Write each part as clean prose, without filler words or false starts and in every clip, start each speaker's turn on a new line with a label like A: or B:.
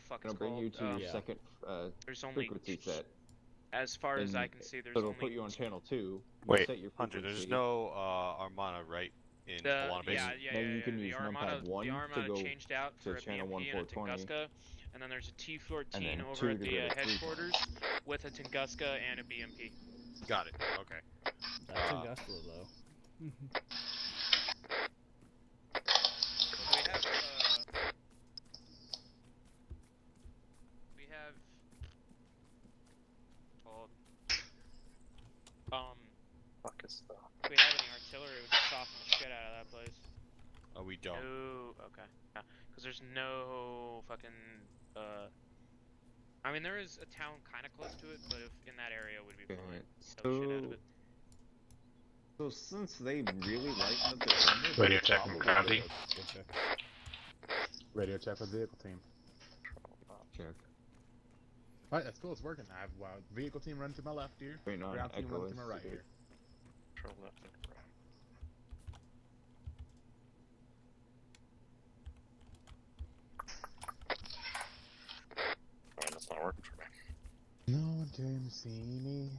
A: fuck
B: It'll
A: it's
B: bring you
A: called.
B: to your second
A: There's only,
B: frequency set.
A: as far as I can see, there's
B: It'll
A: only.
B: put you on channel 2. You
C: Wait,
B: set your
C: Hunter,
B: frequency.
C: there's no Armada, right? In Alana Base?
B: Then you can use
A: the Armada,
B: numpad 1
A: the Armada
B: to go
A: changed out for
B: to
A: a
B: channel
A: BMP
B: 1
A: and a
B: 420.
A: Tunguska, and then there's a T-14
B: then
A: over
B: 2
A: at
B: to
A: the
B: go to
A: headquarters with a Tunguska and a BMP.
C: Got it. Okay.
D: That's Tunguska though.
A: We have called
E: Fuck is that?
A: if we have any artillery, we can soften the shit out of that place.
C: Oh, we don't.
A: No, okay. Yeah, because there's no fucking I mean, there is a town kind of close to it, but if in that area would be fine.
B: So since they really lighten up the
F: Radio check from County.
G: Radio check for vehicle team.
B: Check.
G: Alright, that's cool, it's working. I have vehicle team running to my left here.
B: Wait, no,
G: ground team
B: Echo
G: running to my right
B: is-
G: here.
E: Control left and right. Alright, that's not working for me.
G: No one came to see me.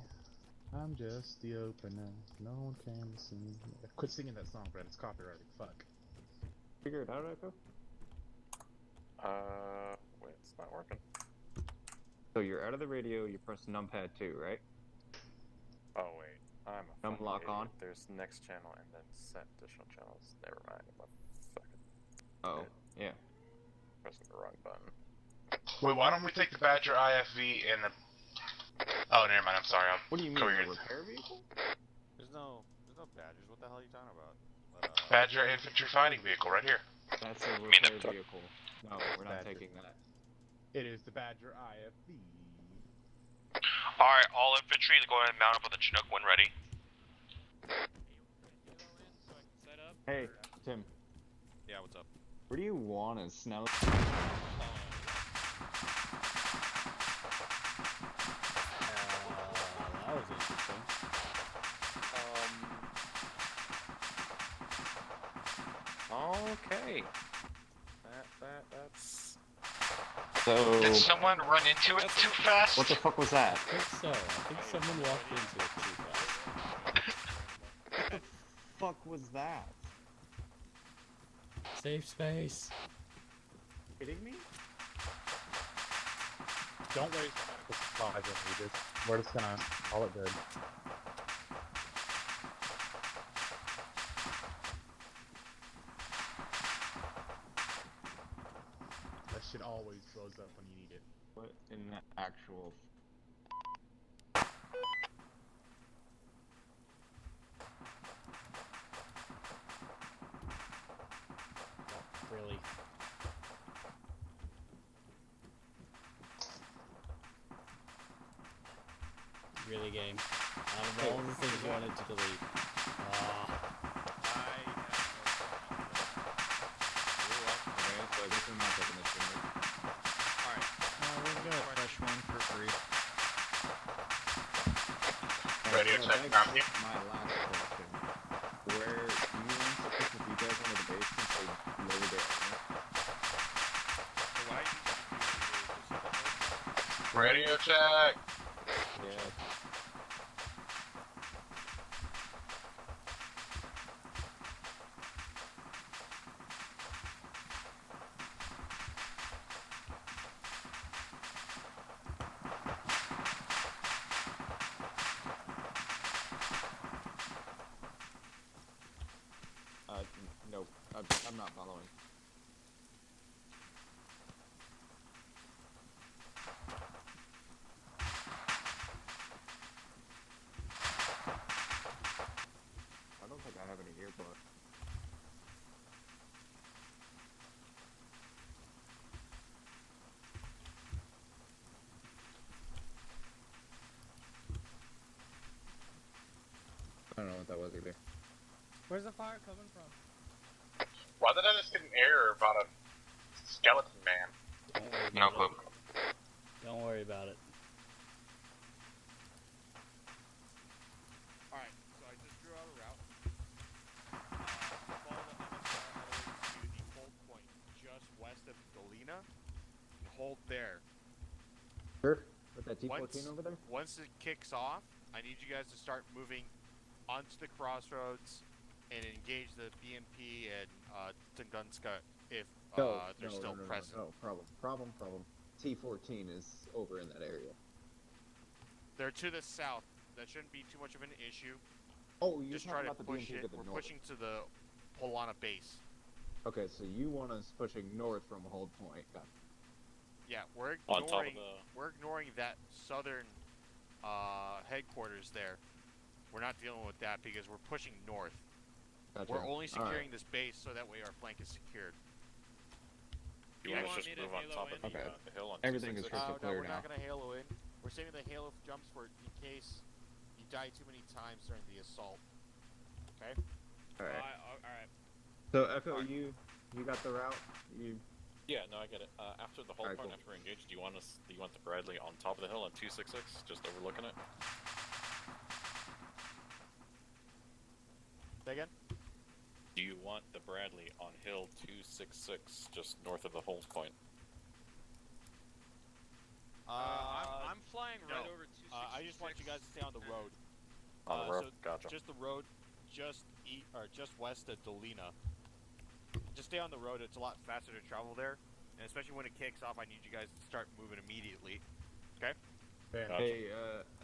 G: I'm just the opener. No one came to see me. Quit singing that song, Brett. It's copyrighted. Fuck.
B: Figure it out, Echo?
E: Wait, it's not working.
B: So you're out of the radio, you press numpad 2, right?
E: Oh, wait. I'm a
B: Num
E: fucking
B: lock
E: idiot.
B: on.
E: There's next channel and then set additional channels. Never mind. I'm a fucking
B: Oh, yeah.
E: pressing the wrong button.
F: Wait, why don't we take the Badger IFV and the... Oh, never mind, I'm sorry.
B: What do you mean,
F: Courier.
B: a repair vehicle?
C: There's no badges. What the hell are you talking about?
F: Badger infantry fighting vehicle right here.
B: That's a repair vehicle. No, we're not
G: Badger.
B: taking that.
G: It is the Badger IFV.
H: Alright, all infantry, go ahead and mount up with the Chinook when ready.
B: Hey, Tim.
C: Yeah, what's up?
B: Where do you want to snout?
D: That was interesting.
E: Okay. That's...
B: So...
F: Did someone run into it too fast?
B: What the fuck was that?
D: I think so. I think someone walked into it too fast.
B: What the fuck was that?
D: Safe space.
B: Kidding me?
G: Don't waste medical supplies if needed. We're just gonna call it good. That shit always blows up when you need it.
B: What in the actual...
D: Really. Really, game. Out of all the things you wanted to delete.
B: so I guess I'm not taking this one.
C: Alright.
I: We'll get a fresh one for free.
F: Radio
B: So
F: check,
B: that's
F: County.
B: my last question. Where you want to put the guys into the base since they lowered their armor?
F: Radio check.
B: Yeah. Nope. I'm not following. I don't think I have any earbuds. I don't know what that was either.
J: Where's the fire coming from?
F: Why did I just get an error about a skeleton man? No clue.
D: Don't worry about it.
C: Alright, so I just drew out a route. Follow the MSR all the way to the hold point just west of Galena. And hold there.
B: Sure. With that T14
C: Once-
B: over there?
C: Once it kicks off, I need you guys to start moving onto the crossroads and engage the BMP and Tunguska if they're still present.
B: No, problem. T14 is over in that area.
C: They're to the south. That shouldn't be too much of an issue.
B: Oh, you're
C: Just try
B: talking
C: to
B: about the
C: push
B: BMP
C: it.
B: to the
C: We're
B: north.
C: pushing to the Polana base.
B: Okay, so you want us pushing north from Hold Point. Got it.
C: Yeah, we're
H: On top of
C: ignoring that southern headquarters there. We're not dealing with that because we're pushing north.
B: Gotcha.
C: We're only
B: All right.
C: securing this base so that way our flank is secured.
H: You want us just move on top of
B: Okay.
H: the hill on
B: Everything is
H: 266?
B: crystal
C: No,
B: clear
C: we're
B: now.
C: not gonna halo in. We're saving the halo jumps for in case you die too many times during the assault. Okay.
B: Alright.
A: Alright.
B: So Echo, you got the route?
H: Yeah, no, I get it. After the hold
B: Alright,
H: point,
B: cool.
H: after we're engaged, do you want the Bradley on top of the hill on 266, just overlooking it?
C: Say again?
H: Do you want the Bradley on hill 266, just north of the hold point?
A: I'm flying right
C: no.
A: over 266.
C: I just want you guys to stay on the road.
H: On the road?
C: So
H: Gotcha.
C: just the road, just west of Dolina. Just stay on the road. It's a lot faster to travel there, and especially when it kicks off, I need you guys to start moving immediately. Okay?
G: Yeah.
B: Hey,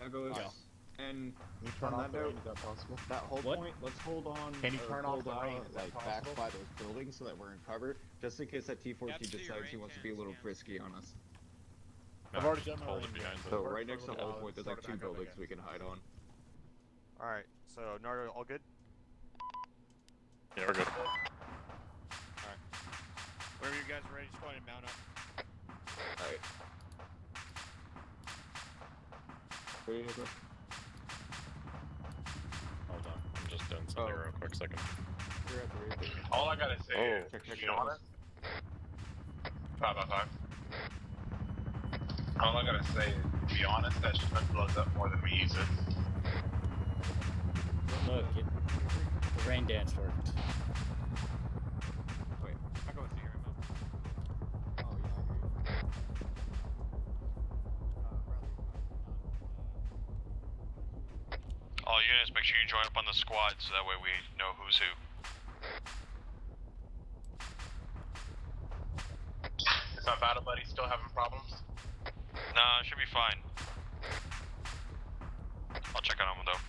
B: Echo,
G: Yeah.
B: and
G: Can you turn
B: on
G: off
B: that
G: the
B: note,
G: rain? Is that possible?
B: that Hold
D: What?
B: Point, let's hold on.
G: Can you
B: or
G: turn off
B: hold
G: the
B: out,
G: rain? Is that
B: like back
G: possible?
B: by those buildings so that we're in cover, just in case that T14
A: Yep, see your
B: decides he
A: rain
B: wants to be a
A: cans,
B: little
A: yeah.
B: frisky on us.
G: I've already done my
H: Hold
G: rain
H: it behind
G: cans.
H: the-
B: So
G: Worked
B: right
G: for a
B: next to
G: little
B: Hold
G: while,
B: Point, there's
G: started
B: like two
G: back up
B: buildings
G: again.
B: we can hide on.
C: All right. So Nardo, all good?
H: Yeah, we're good.
C: Whenever you guys are ready, just go ahead and mount up.
B: Alright. Ready to go?
H: Hold on. I'm just doing something real quick second.
B: You're at the raid.
F: All I gotta say is,
B: check
F: to be
B: it out.
F: honest, 5 by 5. All I gotta say is, to be honest, that Chinook blows up more than we use it.
D: Look, the rain dance worked.
B: Wait.
A: I'll go with you, Rainbow.
B: Oh, yeah, I hear you.
H: All units, make sure you join up on the squad so that way we know who's who.
F: Is my battle buddy still having problems?
H: Nah, should be fine. I'll check on him though.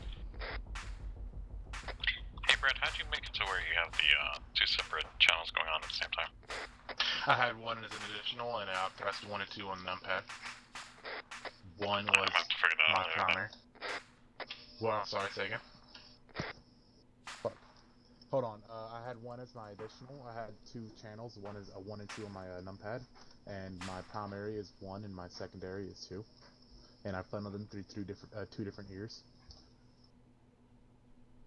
H: Hey Brett, how'd you make it to where you have the two separate channels going on at the same time?
F: I had one as an additional, and I pressed 1 and 2 on the numpad. One was
H: I'll have to figure that
F: my
H: out later.
F: primary. Well, sorry, say again.
G: Hold on. I had one as my additional. I had two channels. One is a 1 and 2 on my numpad, and my primary is 1 and my secondary is 2. And I funneled them through two different ears.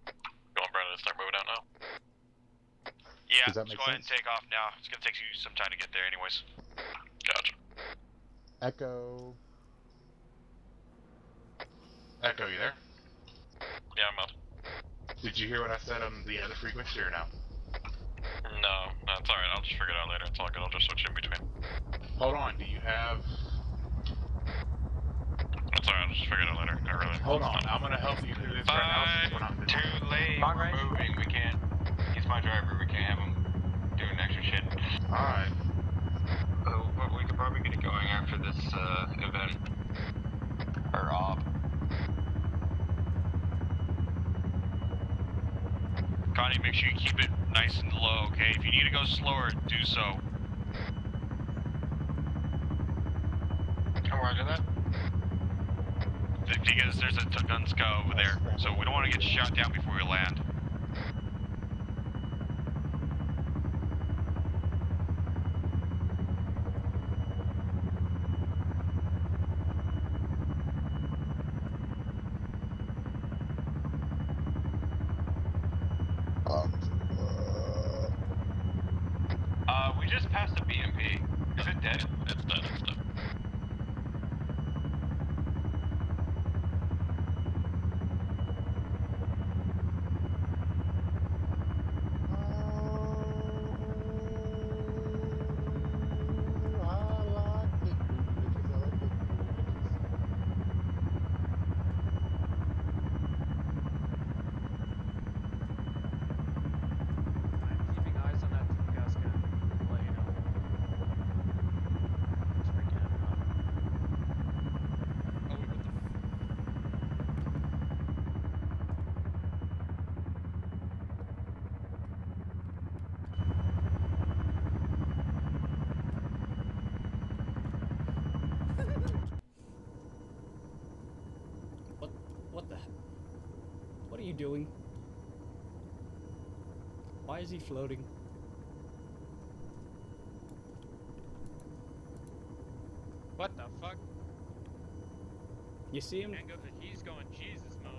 H: Go on, Brett, let's start moving out now. Yeah,
G: Does that
H: let's
G: make
H: go ahead and
G: sense?
H: take off now. It's gonna take you some time to get there anyways. Gotcha.
G: Echo.
F: Echo, you there?
H: Yeah, I'm out.
F: Did you hear what I said on the other frequency or no?
H: No, that's alright, I'll just figure it out later. It's all good, I'll just switch in between.
F: Hold on, do you have...
H: That's alright, I'll just figure it out later. I really...
F: Hold on, I'm gonna help you through this right now since we're not busy.
E: Too late. We're moving. We can't. He's my driver. We can't have him doing extra shit.
F: Alright.
E: But we could probably get it going after this event. Or op.
H: Connie, make sure you keep it nice and low, okay? If you need to go slower, do so.
E: Roger that.
H: Because there's a Tunguska over there, so we don't want to get shot down before we land.
E: We just passed the BMP. Is it dead?
H: It's dead, it's dead.
G: I like it
D: doing? Why is he floating?
A: What the fuck?
D: You see him?
A: Can't go, he's going Jesus mode.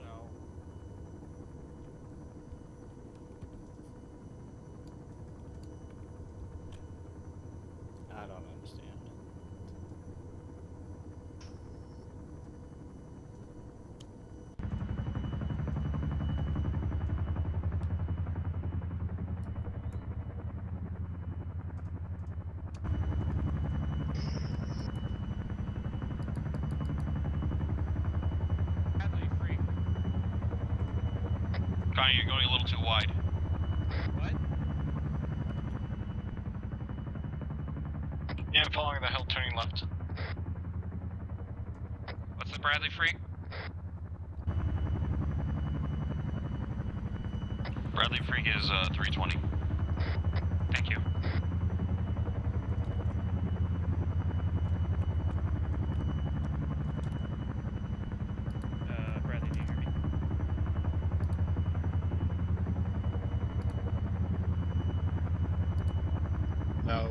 D: I don't understand.
A: Bradley, free.
E: Connie, you're going a little too wide.
A: What?
E: Yeah, I'm following the hill, turning left. What's the Bradley free? Bradley Freak is 320. Thank you.
A: Bradley, do you hear me?
G: No,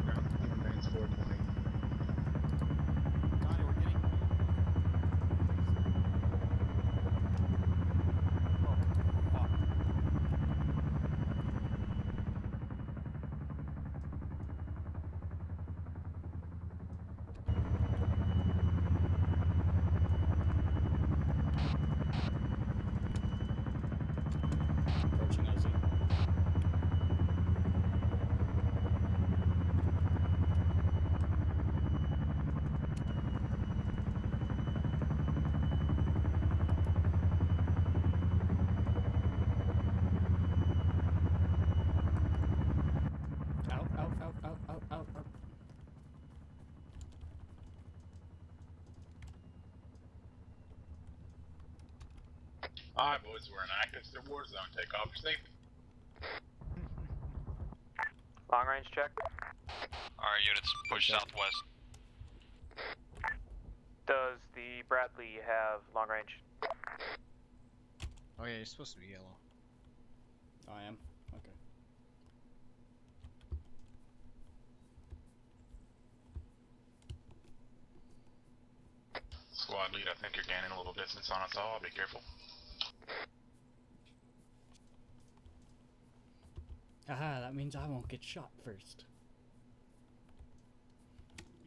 G: ground team remains 420.
C: Connie, we're getting. Oh, fuck.
D: Approaching Ozzy. Out, out, out, out, out, out, out.
F: Alright, boys, we're in active war zone. Take off your safety.
A: Long range check.
E: Alright, units, push southwest.
A: Does the Bradley have long range?
I: Oh yeah, you're supposed to be yellow.
D: I am. Okay.
F: Squad lead, I think you're gaining a little distance on us all. Be careful.
D: Haha, that means I won't get shot first.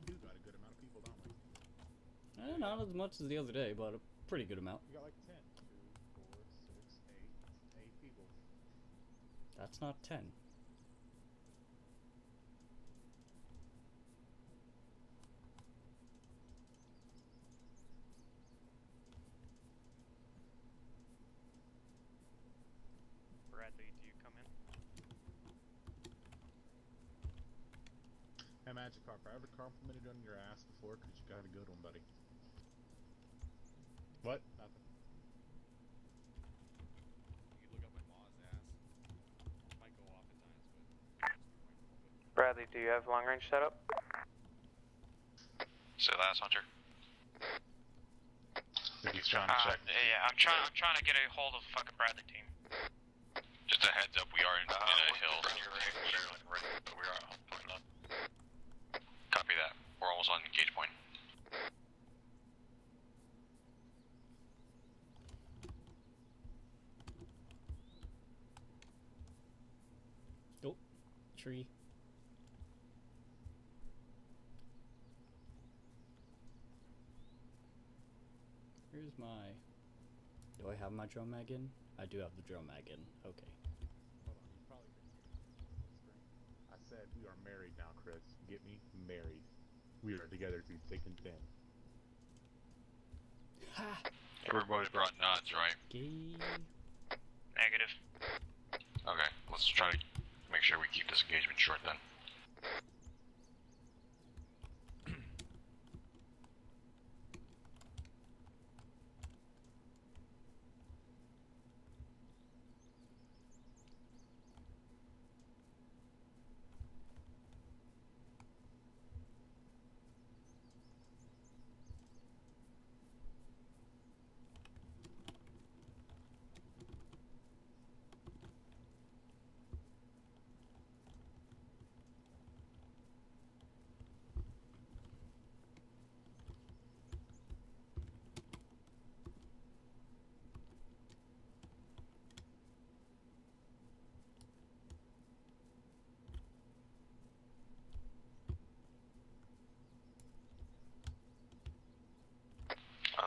G: We do got a good amount of people, don't we?
D: Not as much as the other day, but a pretty good amount.
G: We got like 10. 2, 4, 6, 8 people.
D: That's not 10.
A: Bradley, do you come in?
G: Hey, Magikarp, I ever complimented you on your ass before? Because you got a good one, buddy. What? Nothing.
C: You can look up my Bois ass. Might go off at times, but.
A: Bradley, do you have long range set up?
E: Say last, Hunter.
F: I think he's trying to check.
E: Yeah, I'm trying to get a hold of the fucking Bradley team. Just a heads up, we are in a hill. We are pulling up. Copy that. We're almost on engage point.
D: Oh, tree. Here's my... Do I have my drum mag in? I do have the drum mag in. Okay.
G: Hold on, you probably couldn't hear me. I said we are married now, Chris. Get me? Married. We are together through thick and thin.
D: Ha!
E: Everybody's brought nuts, right?
D: Gay.
E: Negative. Okay, let's try to make sure we keep this engagement short then.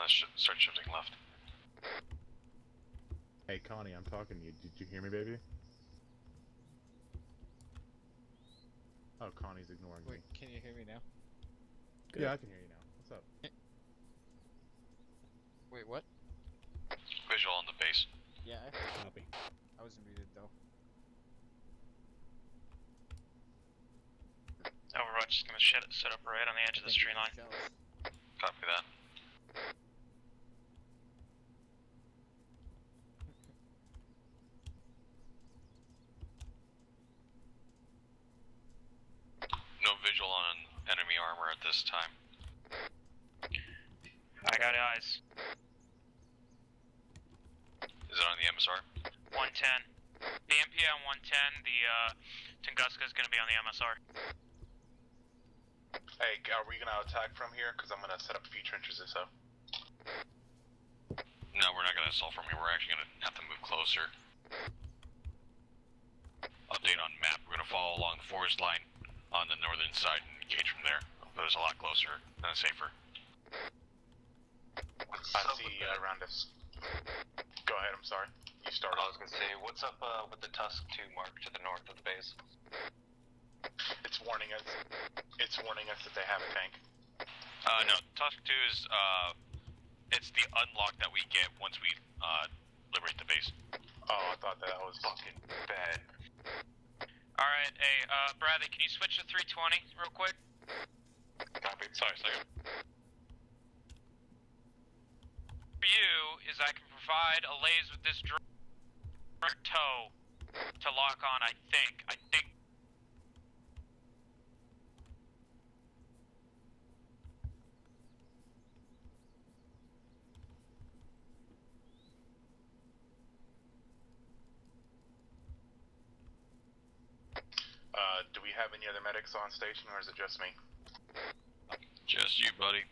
E: start shifting left.
G: Hey, Connie, I'm talking to you. Did you hear me, baby? Oh, Connie's ignoring
I: Wait,
G: me.
I: can you hear me now?
D: Good.
G: Yeah, I can hear you now. What's up?
I: Wait, what?
E: Visual on the base.
I: Yeah,
D: Copy.
I: I was muted though.
E: Overwatch is gonna set up right on the edge of this tree line. Copy that. No visual on enemy armor at this time. I got eyes. Is it on the MSR? 110. BMP on 110, the Tunguska is gonna be on the MSR.
F: Hey, are we gonna attack from here? Because I'm gonna set up a few trenches or so.
E: No, we're not gonna assault from here, we're actually gonna have to move closer. Update on map, we're gonna follow along the forest line on the northern side and engage from there. But it's a lot closer and safer.
F: I see around us. Go ahead, I'm sorry. You start.
E: I was gonna say, what's up with the Tusk 2 mark to the north of the base?
F: It's warning us. It's warning us that they have a tank.
E: No, Tusk 2 is, it's the unlock that we get once we, liberate the base.
F: Oh, I thought that was fucking bad.
E: Alright, hey, Bradley, can you switch to 320 real quick? Copy. Sorry, second. For you, is I can provide a laze with this drone toe to lock on, I think.
F: Do we have any other medics on station, or is it just me?
E: Just you, buddy.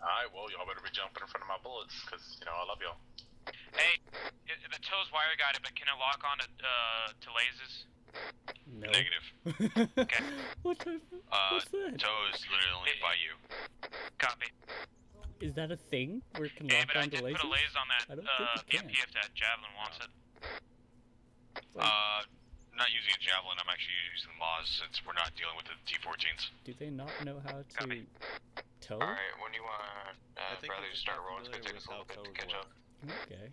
F: Alright, well, y'all better be jumping in front of my bullets, because, you know, I love y'all.
E: Hey, the toe's wire guided, but can it lock on to lasers?
D: No.
E: Negative. Okay.
D: What's that?
E: Toe is literally only by you. Copy.
D: Is that a thing where it can
E: Hey,
D: lock
E: but I
D: onto
E: did
D: lasers?
E: put a laser on that
D: I don't think you
E: BMP if that Javelin wants it.
D: Like,
E: Not using a Javelin, I'm actually using the Moz since we're not dealing with the T-14s.
D: do they not know how to
E: Copy.
D: tow?
E: Alright, when do you want
H: Brother
E: to start rolling? It's gonna take us a little bit to catch up.
D: Okay.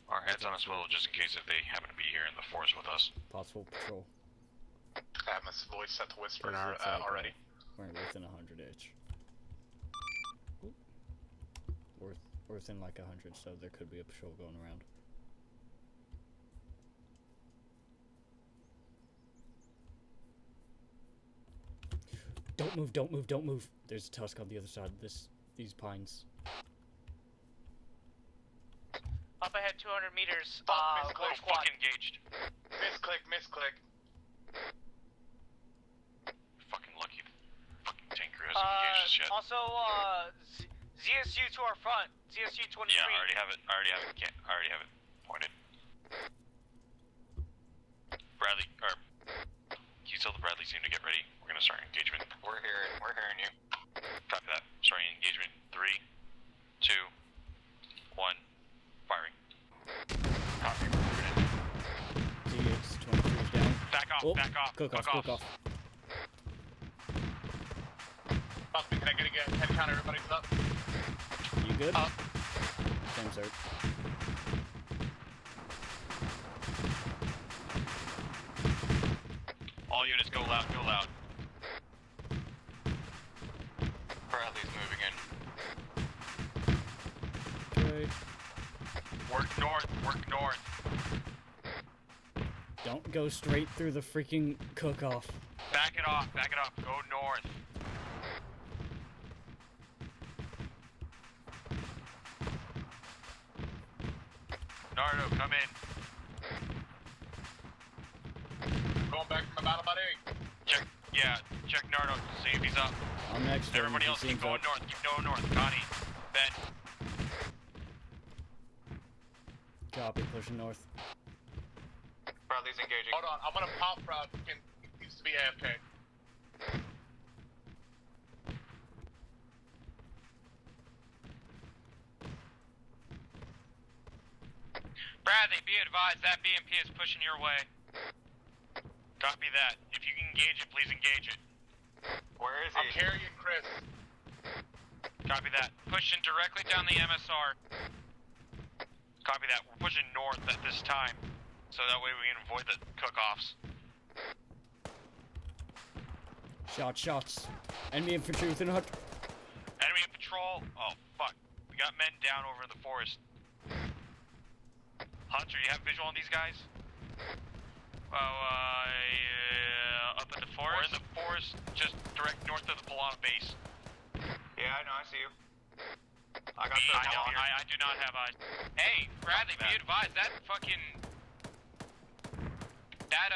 E: Our heads on a swivel just in case if they happen to be here in the forest with us.
D: Possible patrol.
F: I have my voice set to whisper
D: Because it's like,
F: already.
D: We're within 100-ish. We're within like 100, so there could be a patrol going around. Don't move, don't move, don't move. There's a tusk on the other side of these pines.
E: Up ahead 200 meters,
F: misclick.
E: fucking engaged.
F: Misclick.
E: Fucking lucky the fucking tanker hasn't engaged us yet.
K: Also, ZSU to our front. ZSU 23.
E: Yeah, I already have it pointed. Bradley, can you tell the Bradley team to get ready? We're gonna start engagement. We're hearing you. Copy that. Starting engagement. 3, 2, 1, firing. Copy.
D: DH-23 is down.
E: Back off,
D: Oh,
E: back off.
D: Cook off, cook off.
F: Can I get a head count? Everybody's up.
D: You good?
F: Up.
D: Same, sir.
E: All units go loud, go loud. Bradley's moving in.
D: Okay.
E: Work north.
D: Don't go straight through the freaking cook-off.
E: Back it off, go north. Nardo, come in.
F: Going back from the battle buddy.
E: Check Nardo, see if he's up.
D: I'm next to him.
E: Everybody
D: He
E: else keep
D: seems
E: going
D: up.
E: north. Connie, Ben.
D: Copy, pushing north.
E: Bradley's engaging.
F: Hold on, I'm gonna pop Rob. He seems to be AFK.
K: Bradley, be advised that BMP is pushing your way.
E: Copy that. If you can engage it, please engage it.
K: Where is
F: I'm carrying Chris.
E: Copy that.
K: Pushing directly down the MSR.
E: Copy that. We're pushing north at this time, so that way we can avoid the cook-offs.
D: Shots. Enemy infantry within a hut.
E: Enemy in patrol. Oh, fuck. We got men down over in the forest. Hunter, you have visual on these guys?
K: Up in the forest?
E: We're in the forest, just direct north of the Pilana base.
K: Yeah, I know, I see you.
E: I do not have eyes.
K: Hey, Bradley, be advised that fucking... That,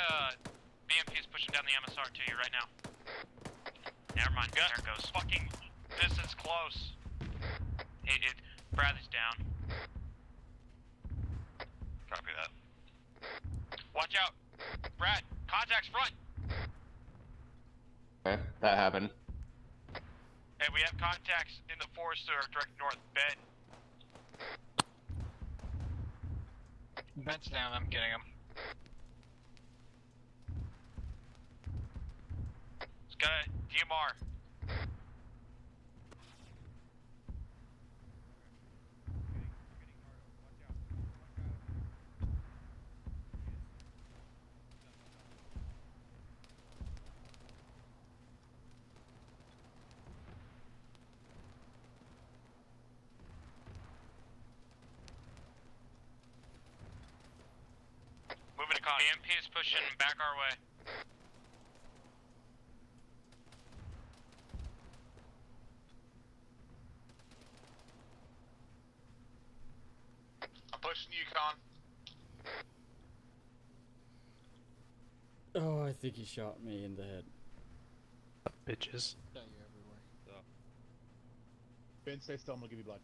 K: BMP is pushing down the MSR to you right now. Never mind, there it goes.
E: Fucking distance close.
K: Bradley's down.
E: Copy that.
K: Watch out! Brad, contacts front!
B: Okay, that happened.
E: Hey, we have contacts in the forest that are direct north. Ben.
K: Ben's down, I'm getting him.
E: It's got a DMR. Moving to contact.
K: BMP is pushing back our way.
F: I'm pushing Yukon.
D: Oh, I think he shot me in the head.
I: Bitches.
G: Ben, stay still. I'm gonna give you blood.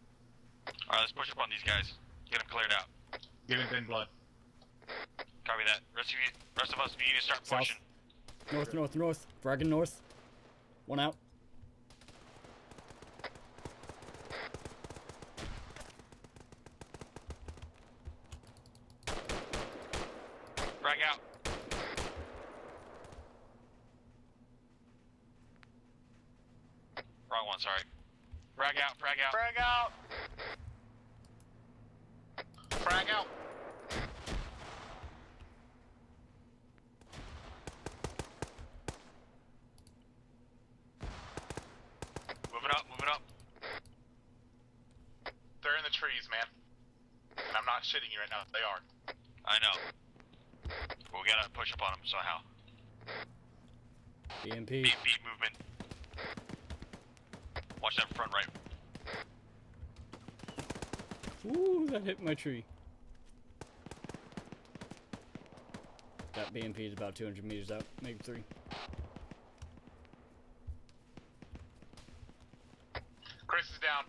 E: Alright, let's push up on these guys. Get them cleared out.
F: Giving Ben blood.
E: Copy that. Rest of us, we need to start
D: South.
E: pushing.
D: North. Fragging north. One out.
E: Frag out. Wrong one, sorry. Frag out.
K: Frag out!
F: Frag out.
E: Moving up.
F: They're in the trees, man. And I'm not shitting you right now. They are.
E: I know. But we gotta push up on them somehow.
D: BMP.
E: BMP movement. Watch that front right.
D: Ooh, that hit my tree. That BMP is about 200 meters out, maybe 3.
F: Chris is down.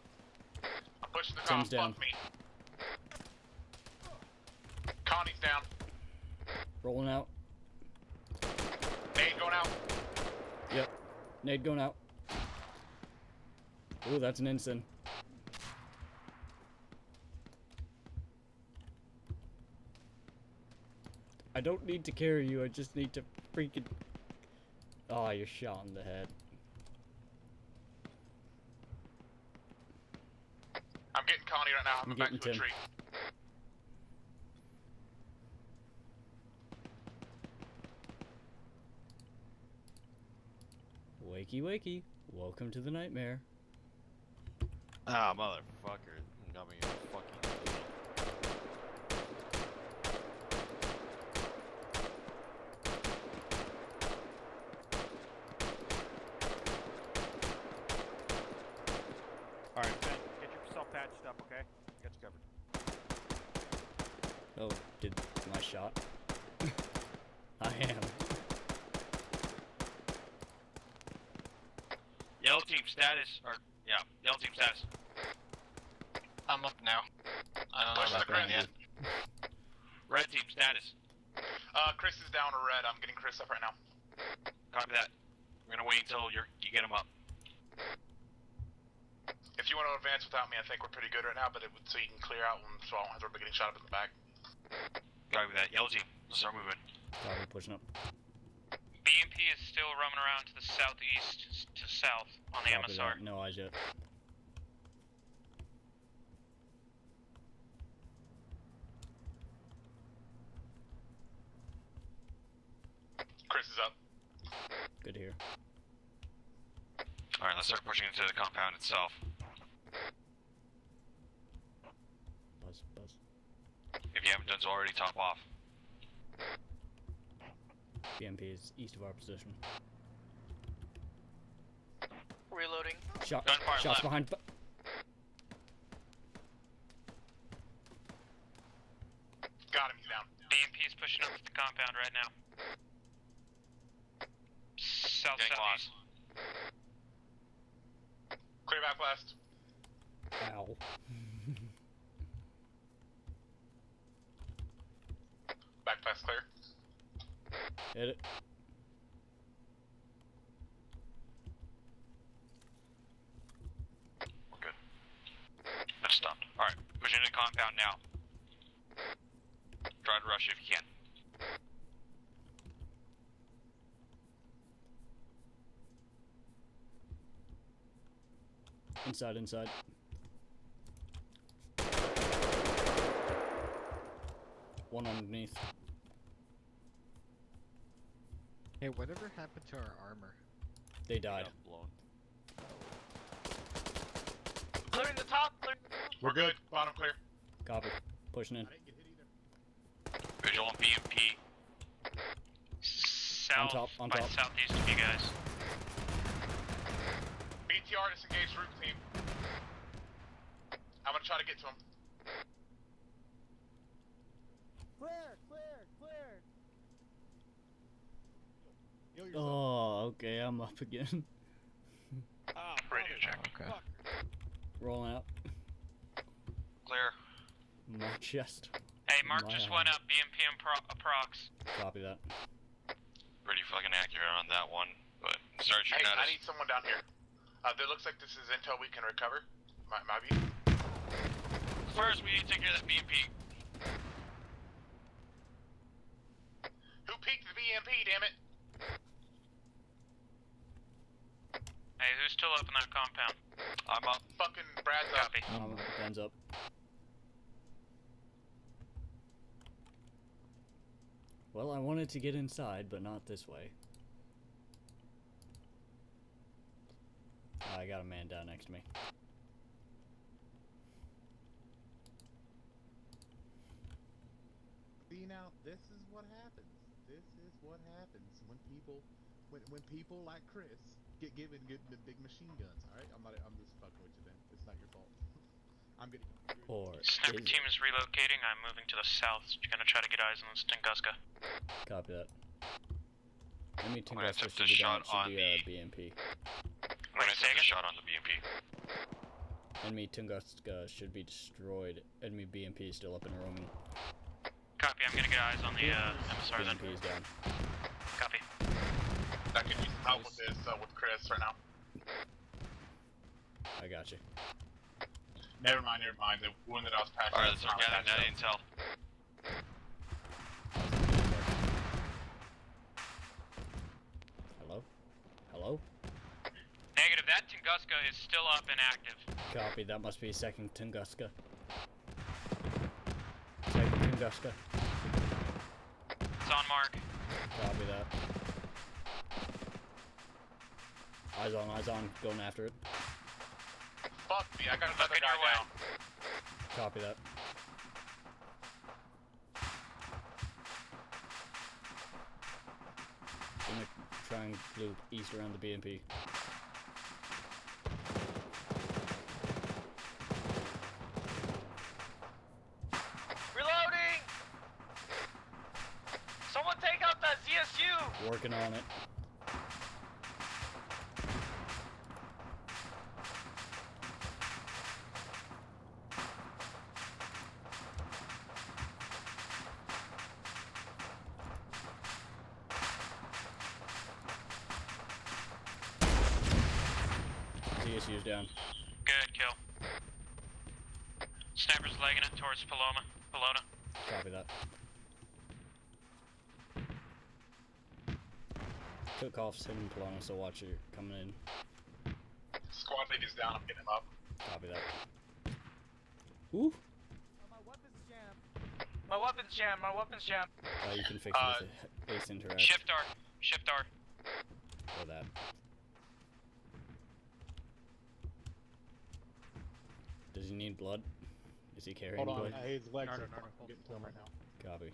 F: I'm pushing the
D: Tim's
F: top.
D: down.
F: Fuck me. Connie's down.
D: Rolling out.
F: Nade going out.
D: Yep. Nade going out. Ooh, that's an ensign. I don't need to carry you, I just need to freaking... Oh, you're shot in the head.
F: I'm getting Connie right now. I'm back
D: getting
F: to a
D: Tim.
F: tree.
D: Wakey, wakey. Welcome to the nightmare.
C: Ah, motherfucker. Got me fucking... Alright, Ben, get yourself patched up, okay? I got you covered.
D: Oh, did my shot? I am.
E: Yellow team status, yellow team status.
K: I'm up now. I don't
F: Push
K: know
F: the
K: about Brad
F: ground.
K: yet.
E: Red team status.
F: Chris is down to red. I'm getting Chris up right now.
E: Copy that. We're gonna wait until you get him up.
F: If you want to advance without me, I think we're pretty good right now, but so you can clear out and so I don't have to be getting shot up in the back.
E: Copy that. Yellow team, let's start moving.
D: Copy, pushing up.
K: BMP is still roaming around to the southeast to south on the
D: Copy
K: MSR.
D: that. No eyes yet.
F: Chris is up.
D: Good to hear.
E: Alright, let's start pushing into the compound itself.
D: Buzz, buzz.
E: If you haven't done so already, top off.
D: BMP is east of our position.
K: Reloading.
D: Shot.
E: Gunfire
D: Shots
E: left.
D: behind.
F: Got him, he's down.
K: BMP is pushing up to the compound right now. South
E: Getting
K: southeast.
F: Clear back west.
D: Ow.
F: Back west clear.
D: Hit it.
E: We're good. That's stopped. Alright, push into the compound now. Try to rush if you can.
D: Inside, inside. One underneath.
J: Hey, whatever happened to our armor?
D: They died.
H: Blown.
K: Clearing the top.
F: We're good. Bottom clear.
D: Copy. Pushing in.
E: Visual on BMP.
K: South.
D: top, on
K: by
D: top.
K: southeast of you guys.
F: BTR disengaged root team. I'm gonna try to get to him.
J: Clear, clear, clear.
D: Oh, okay, I'm up again.
E: Radio check.
I: Okay.
D: Rolling out.
E: Clear.
D: My chest.
K: Hey, Mark
D: My
K: just
D: arm.
K: went up. BMP and approx.
D: Copy that.
E: Pretty fucking accurate on that one, but start
F: Hey,
E: shooting at
F: I
E: us.
F: need someone down here. There looks like this is intel we can recover. Might be.
E: First, we need to take care of that BMP.
F: Who peeked the BMP, damn it?
K: Hey, who's still up in that compound?
E: I'm up.
F: Fucking Brad's up.
K: Copy.
D: Guns up. Well, I wanted to get inside, but not this way. I got a man down next to me.
G: See now, this is what happens. This is what happens when people like Chris get given good big machine guns. All right, I'm just fucking with you. Then it's not your fault. I'm getting.
D: Or
K: Sniper
D: is
K: team is relocating. I'm moving to the south. Gonna try to get eyes on this Tunguska.
D: Copy that. Enemy
E: I'm gonna
D: Tunguska
E: attempt
D: should
E: a
D: be
E: shot
D: down,
E: on
D: should be
E: the-
D: BMP.
E: I'm gonna take a shot on the BMP.
D: Enemy Tunguska should be destroyed. Enemy BMP is still up and roaming.
K: Copy. I'm gonna get eyes on the MSR then.
D: BMP is down.
K: Copy.
F: I can use some help with this with Chris right now.
D: I got you.
F: Never mind. The one that I was passing.
E: Alright, let's start gathering that intel.
D: Hello? Hello?
K: Negative. That Tunguska is still up and active.
D: Copy, that must be second Tunguska. Second Tunguska.
K: It's on mark.
D: Copy that. Eyes on, going after it.
F: Fuck me, I got another
K: Looking
F: guy
K: your way.
F: down.
D: Copy that. Gonna try and loop east around the BMP.
K: Reloading! Someone take out that ZSU!
D: Working on it. ZSU's down.
K: Good kill. Sniper's legging it towards Pelona.
D: Copy that. Cook-off's hidden Polona, so watch it coming in.
F: Squad league is down. I'm getting him up.
D: Copy that. Ooh!
K: My weapon's jammed. My weapon's jammed.
D: You can fix it with the Ace Interact.
K: Shift R. Shift R.
D: Or that. Does he need blood? Is he carrying
G: Hold on,
D: blood?
G: his legs
J: No,
G: are
J: no,
G: fine.
J: no,
G: I'm getting to him right now.
D: Copy.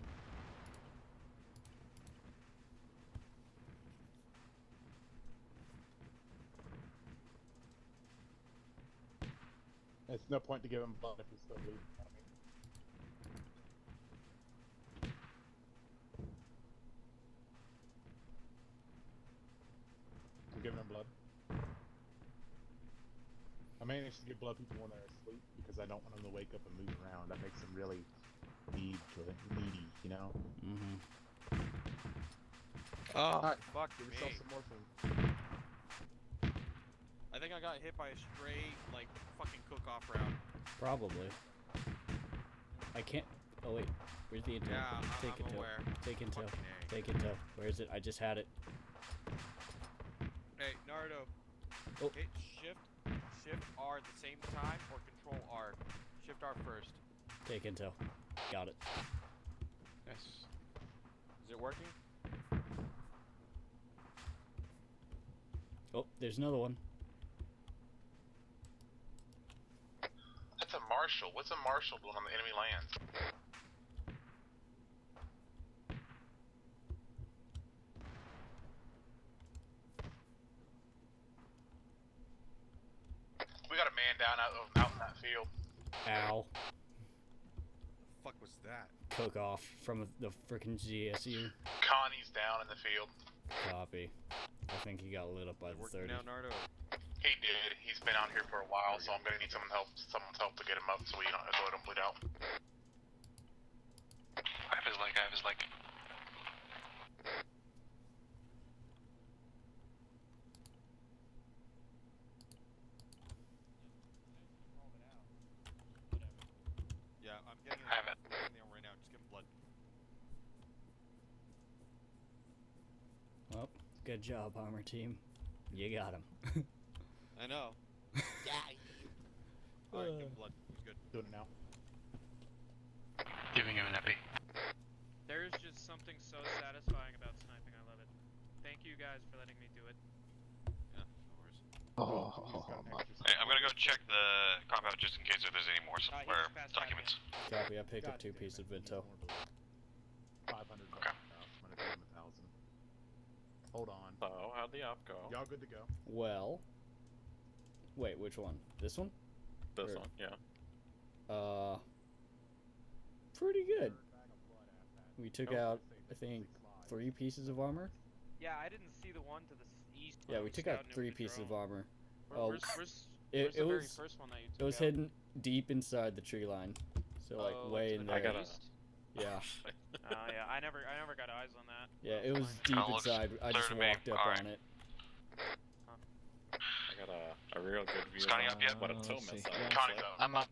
G: It's no point to give him blood if he's still bleeding. You know what I mean? I'm giving him blood. I managed to give blood people when they're asleep because I don't want them to wake up and move around. That makes them really needy, you know?
D: Mm-hmm.
C: Oh,
G: Alright,
C: fuck
G: give
C: me.
G: yourself some morphine.
C: I think I got hit by a stray, like, fucking cook-off round.
D: Probably. I can't. Oh wait, where's the intel?
C: Yeah,
D: Take
C: I'm
D: intel.
C: aware.
D: Take intel.
C: Fucking A.
D: Take intel. Where is it? I just had it.
C: Hey, Naruto.
D: Oh.
C: Hit Shift R at the same time, or Control R. Shift R first.
D: Take intel. Got it.
C: Yes. Is it working?
D: Oh, there's another one.
F: That's a marshal. What's a marshal doing on the enemy lands? We got a man down out in that field.
D: Ow.
C: The fuck was that?
D: Cook off from the frickin' GSU.
F: Connie's down in the field.
D: Copy. I think he got lit up by
C: Is it
D: the
C: working
D: 30.
C: now, Naruto?
F: He did. He's been out here for a while, so I'm gonna need someone's help to get him up so he don't bleed out.
E: I have his leg, I have his leg.
C: Yeah, I'm getting
E: I have it.
C: him right now. Just give him blood.
D: Well, good job, Armor Team. You got him.
C: I know. Alright, give him blood. He's good.
G: Doing it now.
E: Giving him an epi.
A: There's just something so satisfying about sniping. I love it. Thank you guys for letting me do it.
C: Yeah, no worries.
E: Hey, I'm gonna go check the compound just in case if there's any more
A: He
E: or
A: just passed
E: documents.
D: Copy, I picked up 2 pieces of intel.
G: 500 bucks. I'm gonna give him 1,000. Hold on.
H: So, how'd the op go?
G: Y'all good to go?
D: Well. Wait, which one? This one?
H: This
D: Or-
H: one, yeah.
D: Pretty good. We took out, I think, 3 pieces of armor.
A: Yeah, I didn't see the one to the east. when
D: Yeah,
A: I
D: we
A: was
D: took out
A: scouting it
D: 3
A: with the
D: pieces of
A: drone.
D: armor.
A: Where-
D: Oh,
A: where's
D: it
A: the very
D: was
A: first one that you took
D: it was
A: out?
D: hidden deep inside the tree line, so like
A: Oh,
D: way
A: to
D: in
A: the
D: there.
H: I gotta-
A: east?
D: Yeah,
A: Yeah, I never got eyes on that.
D: yeah, it was
A: Fine.
D: deep
E: Kinda looks
D: inside. I
E: clear
D: just
E: to me.
D: walked up
E: Alright.
D: on it.
H: I got a real good view
E: Is Connie up yet?
H: of what a tow
B: Let's see.
H: missile
B: Yeah.
H: looks
F: Connie's
H: like.
F: up.
K: I'm up.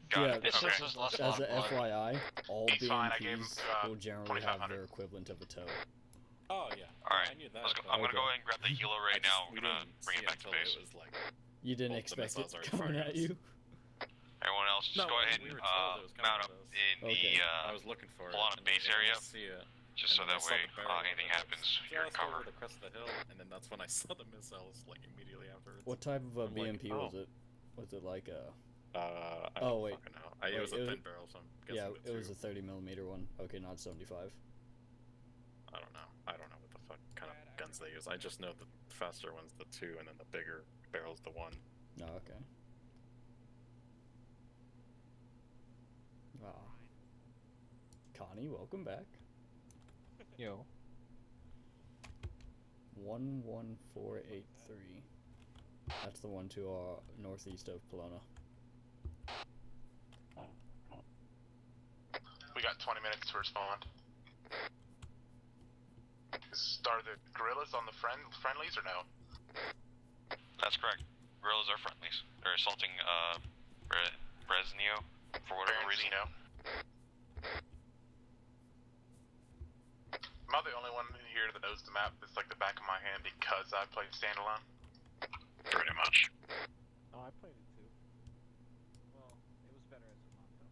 E: Got
D: Yeah,
E: it.
K: It says
E: Okay.
K: there's lost
D: As a
K: blood.
D: FYI, all
F: He's fine, I gave him,
D: BMPs will generally have
F: 2,500.
D: their equivalent of a tow.
H: Oh, yeah.
E: Alright,
H: I knew that.
E: Let's go.
H: but
E: I'm gonna go
D: Okay.
E: ahead and grab the healer
H: I
E: right
H: just-
E: now.
H: we
E: We're gonna
H: didn't
E: bring
H: see
E: it back to
H: until
E: base.
H: It was like,
D: You didn't
H: Both the
D: expect
H: missiles
D: it
H: are
D: coming at
H: fired.
D: you.
E: Everyone else, just
H: No,
E: go ahead
H: we
E: and
H: were told it was coming
E: mount
H: at
E: up
H: us.
E: in
D: Okay.
H: I
E: the
H: was looking for it.
E: Polana
H: and
E: base
H: then I
E: area,
H: didn't see it.
E: just so
H: And then I
E: that
H: saw
E: way
H: the barrel of
E: anything
H: it
E: happens, you're
H: just
E: covered.
H: over the crest of the hill, and then that's when I saw the missiles like immediately afterwards.
D: What type of a
H: I'm like,
D: BMP
H: oh.
D: was it? Was it like a?
H: I
D: Oh,
H: don't
D: wait.
H: fucking know.
D: Wait,
H: It was
D: it
H: a
D: was-
H: thin barrel, so I'm guessing
D: Yeah,
H: the
D: it was
H: two.
D: a 30mm one. Okay, not 75.
H: I don't know. I don't know what the fuck kind of guns they use. I just know the faster one's the 2, and then the bigger barrel's the 1.
D: No, okay. Ah. Connie, welcome back.
B: Yo.
D: 11483. That's the one to our northeast of Polona.
F: We got 20 minutes to respond. Are the guerrillas on the friendlies or no?
E: That's correct. Guerrillas are friendlies. They're assaulting Bresnio for whatever reason.
F: You know. Am I the only one here that knows the map that's like the back of my hand because I played standalone?
E: Pretty much.
J: Oh, I played it too. Well, it was better as a mod though.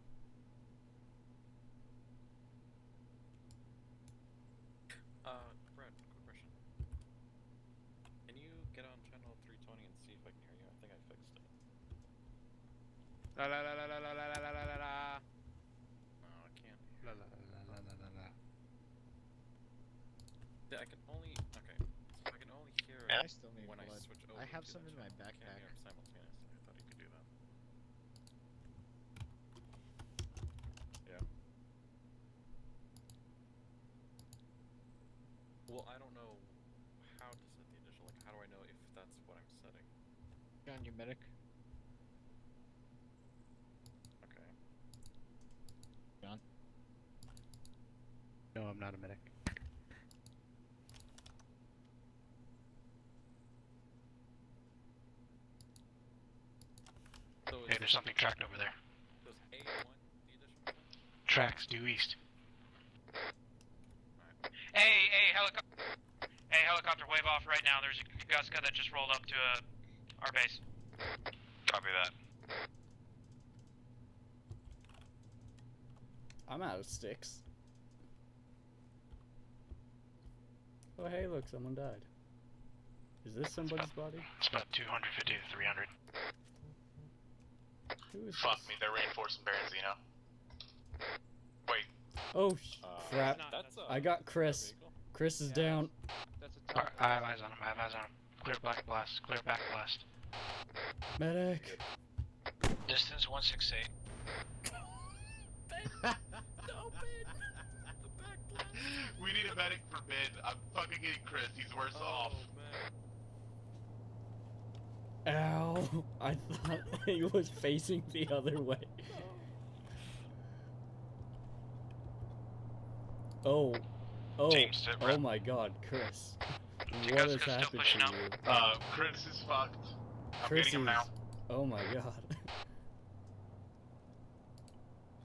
H: Brad, quick question. Can you get on channel 320 and see if I can hear you? I think I fixed it.
A: La la la la la la la la la la la.
H: No, I can't.
J: La la la la la la la.
H: Yeah, I can only. Okay. So I can only hear
J: I
H: it
J: still need
H: when I
J: blood.
H: switch over.
J: I have
H: to
J: some
H: that
J: in my
H: channel. I can't
J: backpack.
H: hear 'em simultaneously. I thought you could do that. Yeah. Well, I don't know how to set the initial. Like, how do I know if that's what I'm setting?
J: You on your medic?
H: Okay.
J: John? No, I'm not a medic.
H: So
I: Hey, there's something tracked over there.
H: Does A1 the additional time?
I: Tracks due east.
K: Hey, helicopter, wave off right now. There's a Guska that just rolled up to our base.
E: Copy that.
D: I'm out of sticks. Oh hey, look, someone died. Is this somebody's body?
I: It's about 250 to 300.
D: Who is
F: Fuck
D: this?
F: me, they're reinforcing Baranzino. Wait,
D: Oh crap!
H: That's
D: I got Chris.
H: vehicle.
D: Chris is
A: Yeah,
D: down.
A: That's a
I: Alright,
A: top.
I: I have eyes on him, I have eyes on him. Clear back blast, clear back blast.
D: Medic.
I: Distance 168.
F: we need a medic for Ben. I'm fucking getting Chris. He's worse off.
H: Man.
D: Ow! I thought he was facing the other way. Oh. Oh.
E: Team, sit
D: Oh
E: rep.
D: my god, Chris.
K: You
D: What
K: guys
D: has
K: still
D: happened
K: pushing
D: to
K: out?
D: you?
F: Chris is fucked. I'm
D: Chris
F: getting him
D: is...
F: now.
D: Oh my god.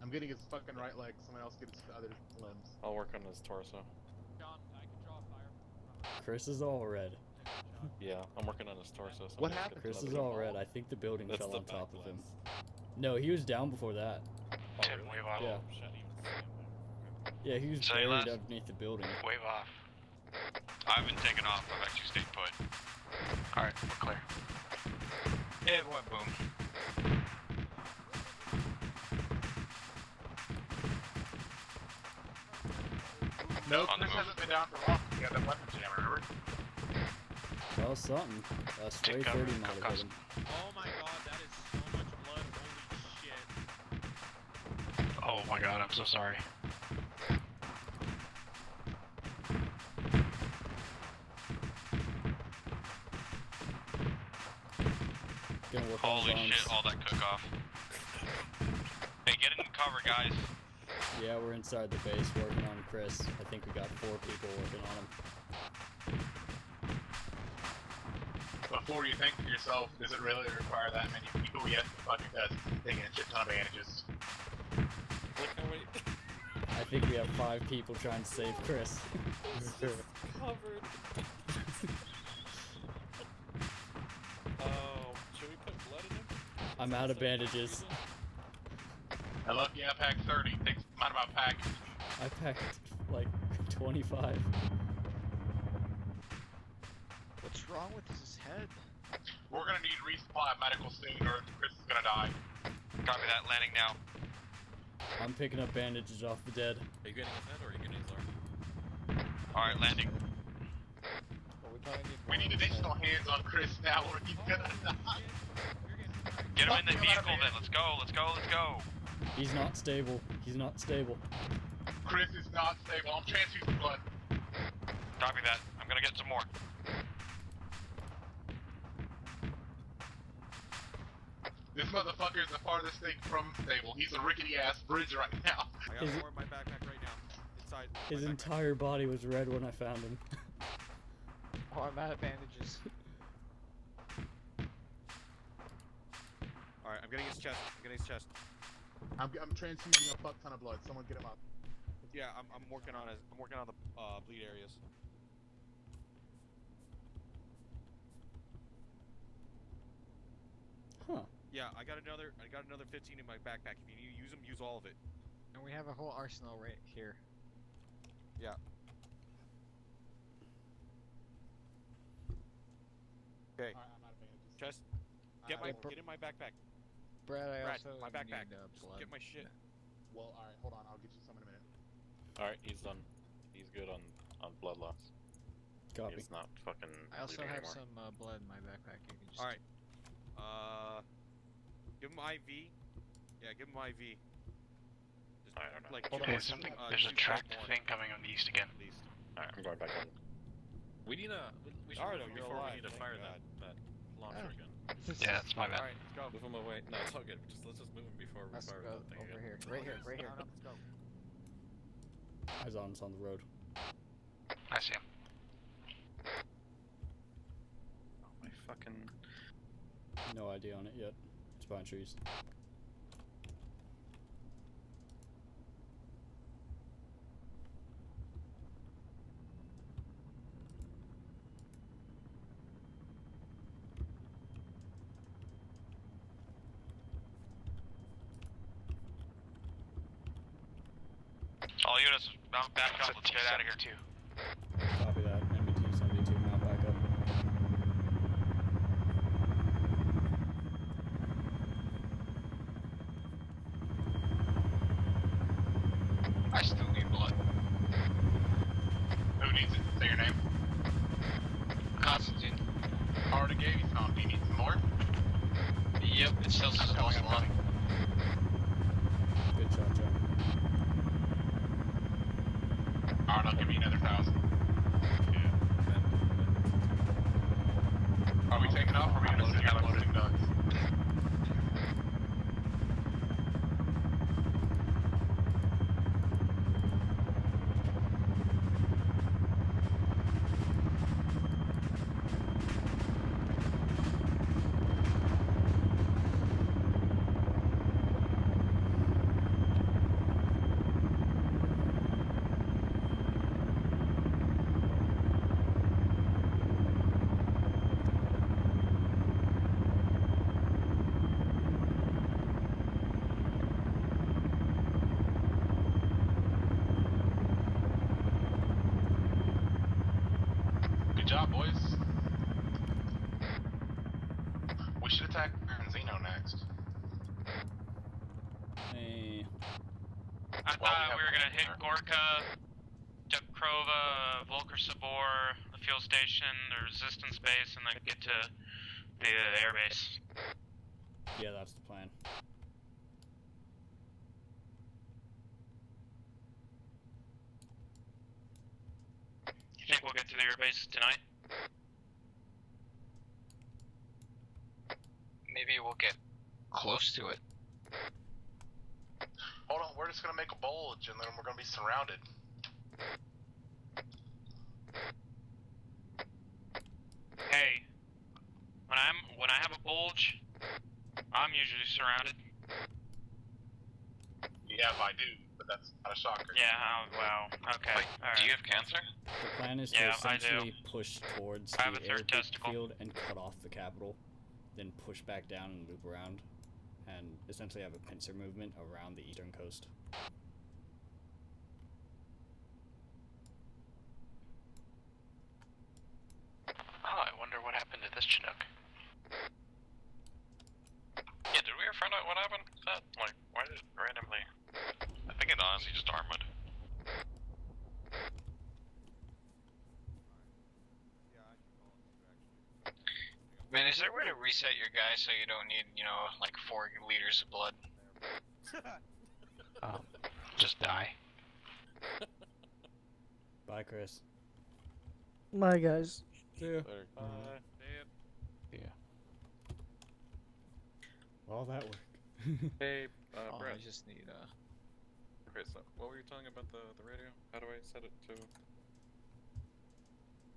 G: I'm getting his fucking right leg. Someone else get his other limbs.
H: I'll work on his torso.
A: John, I can draw fire.
D: Chris is all red.
H: Yeah, I'm working on his torso.
G: What
H: Somebody else
G: happened?
H: get
D: Chris
H: the
D: is
H: other
D: all
H: ball.
D: red. I think the building
H: That's
D: fell
H: the
D: on top
H: back
D: of him.
H: blast.
D: No, he was down before that.
H: Oh,
I: Tim,
H: really?
I: wave off.
D: Yeah.
H: Oh, shit, he was standing there. Okay.
D: Yeah, he was
E: Say
D: buried
E: less.
D: underneath the building.
I: Wave off.
E: I haven't taken off. I've actually stayed put.
I: Alright, we're clear.
E: Yeah, what? Boom.
F: No,
E: On the
F: Chris
E: move.
F: hasn't been down for long. He got that weapon jam, remember?
D: Well, something. A stray
I: Take cover,
D: 30 might have hit him.
A: Oh my god, that is so much blood. Holy shit.
I: Oh my god, I'm so sorry.
D: Gonna work on
E: Holy
D: his arms.
E: shit, all that cook off. Hey, get in cover, guys.
D: Yeah, we're inside the base working on Chris. I think we got 4 people working on him.
F: Before you think to yourself, does it really require that many people? Yes, the fucking does. Taking a shit ton of bandages.
H: Wait, no, wait.
D: I think we have 5 people trying to save Chris.
H: Covered. Oh, should we put blood in him?
D: I'm out of bandages.
F: I love you, I packed 30. Takes the amount of my pack.
D: I packed like 25.
J: What's wrong with his head?
F: We're gonna need resupply of medical soon or Chris is gonna die.
E: Copy that. Landing now.
D: I'm picking up bandages off the dead.
H: Are you getting his head or are you getting his arm?
E: Alright, landing.
J: Well, we probably need
F: We need additional hands on Chris now or he's gonna die.
E: Get him in the vehicle then. Let's go, let's go, let's go.
D: He's not stable. He's not stable.
F: Chris is not stable. I'm transfusing blood.
E: Copy that. I'm gonna get some more.
F: This motherfucker is the farthest thing from stable. He's a rickety ass bridge right now.
C: I got
D: Is it-
C: more in my backpack right now. Inside.
D: His
C: my backpack.
D: entire body was red when I found him.
J: Oh, I'm out of bandages.
C: Alright, I'm getting his chest. I'm getting his chest.
G: I'm transfusing a fuck ton of blood. Someone get him up.
C: Yeah, I'm working on it. I'm working on the bleed areas.
D: Huh.
C: Yeah, I got another 15 in my backpack. If you need to use them, use all of it.
J: And we have a whole arsenal right here.
C: Yeah. Okay.
G: Alright, I'm out of bandages.
C: Just get in my backpack.
J: Brad, I
C: Brad,
J: also
C: my backpack.
J: need
C: Just
J: blood.
C: get my shit.
G: Well, alright, hold on. I'll get you some in a minute.
H: Alright, he's done. He's good on blood loss.
D: Copy.
H: He's not fucking
J: I also
H: bleeding
J: have
H: anymore.
J: some blood in my backpack. You can just.
C: All right. Give him IV. Yeah, give him IV. Just,
H: I don't know.
C: like,
I: Okay, something. There's a tracked thing coming on the east again.
C: At least.
H: Alright, I'm going back in. We need a. We should
C: Alright,
H: move him
C: you're
H: before
C: alive,
H: we need to
C: thank
H: fire
C: God.
H: that launcher again.
I: Yeah, that's my bad.
C: All right, let's go.
H: Move him away. No, it's all good. Let's just move him before we
J: Let's
H: fire
J: go
H: that thing
J: over
H: again.
J: here. Right here. Right here.
C: Let's go.
D: Eyes on, it's on the road.
I: I see him.
H: Oh my fucking.
D: No ID on it yet. It's behind trees.
K: All units, mount back up. Let's get out of here.
I: Too.
D: Copy that. NBT 72, mount back up.
I: I still need blood.
F: Who needs it? Say your name.
I: Constantine.
F: I already gave you some. Do you need some more?
I: Yep, it still says
F: I'm
I: lost
F: coming.
D: Good shot, John.
F: Alright, I'll give you another 1,000. Are we taking off or are we gonna sit here like loading ducks? Good job, boys. We should attack Zeno next.
D: Hey.
K: I thought we were gonna hit Gorka, Dubkrova, Volker Sabor, the fuel station, the resistance base, and then get to the air base.
D: Yeah, that's the plan.
K: You think we'll get to the air base tonight?
I: Maybe we'll get close to it.
F: Hold on, we're just gonna make a bulge and then we're gonna be surrounded.
K: Hey, when I have a bulge, I'm usually surrounded.
F: Yeah, if I do, but that's not a shocker.
K: Yeah, wow, okay,
I: Wait,
K: alright.
I: do you have cancer?
D: The plan is
K: Yeah,
D: to
K: I do.
D: essentially push towards
K: I have a
D: the
K: third testicle.
D: airfield and cut off the capital, then push back down and loop around, and essentially have a pincer movement around the eastern coast.
I: Oh, I wonder what happened to this Chinook.
E: Yeah, did we ever find out what happened? Is that, like, why did it randomly... I think it honestly just armored.
I: Man, is there a way to reset your guy so you don't need, you know, like 4 liters of blood? Just die.
D: Bye, Chris.
L: Bye, guys.
D: See ya.
I: Yeah.
D: All that work.
H: Hey,
J: Oh,
H: Brett.
J: I just need
H: Okay, so what were you telling about the radio? How do I set it to?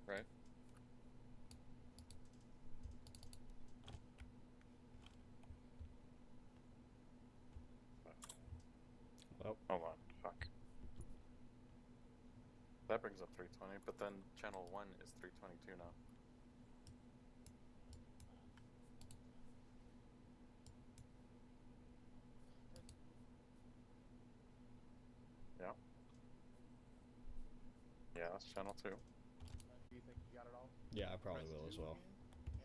H: Right.
D: Well,
H: Hold on. Fuck. That brings up 320, but then channel 1 is 322 now. Yeah. Yeah, that's channel 2.
G: Do you think you got it all?
D: Yeah, I probably
G: Press
D: will as
G: 2
D: well.
G: again,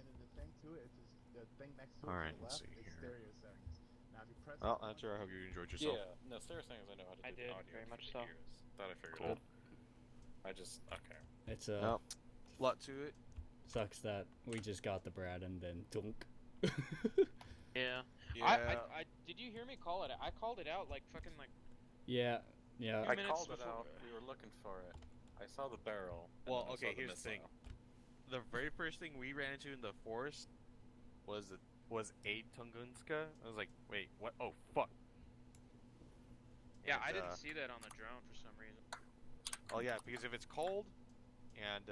G: and then the thing to it, it's just, the thing next to it
C: Alright,
G: to the
C: let's
G: left
C: see
G: is
C: here.
G: stereo settings. Now if you press
C: Well,
G: that
C: that's
G: one,
C: I hope you enjoyed yourself.
H: Yeah, no, stereo settings I know how to do
K: I
H: the
K: did,
H: audio
K: very
H: for
K: much
H: the
K: so.
H: ears. That I figured
C: Cool.
H: out. I just, okay.
D: It's
C: Nope. Lot to it.
D: sucks that we just got the Brad and then dunk.
K: Yeah.
C: Yeah.
K: I did you hear me call it? I called it out like fucking like.
D: Yeah.
H: I
K: minutes
H: called it
K: before-
H: out. We were looking for it. I saw the barrel. and
C: Well,
H: then I
C: okay,
H: saw
C: here's the thing.
H: missile.
C: The very first thing we ran into in the forest was a Tungunska. I was like, wait, what? Oh, fuck.
A: Yeah,
C: And,
A: I didn't see that on the drone for some reason.
C: Oh yeah, because if it's cold and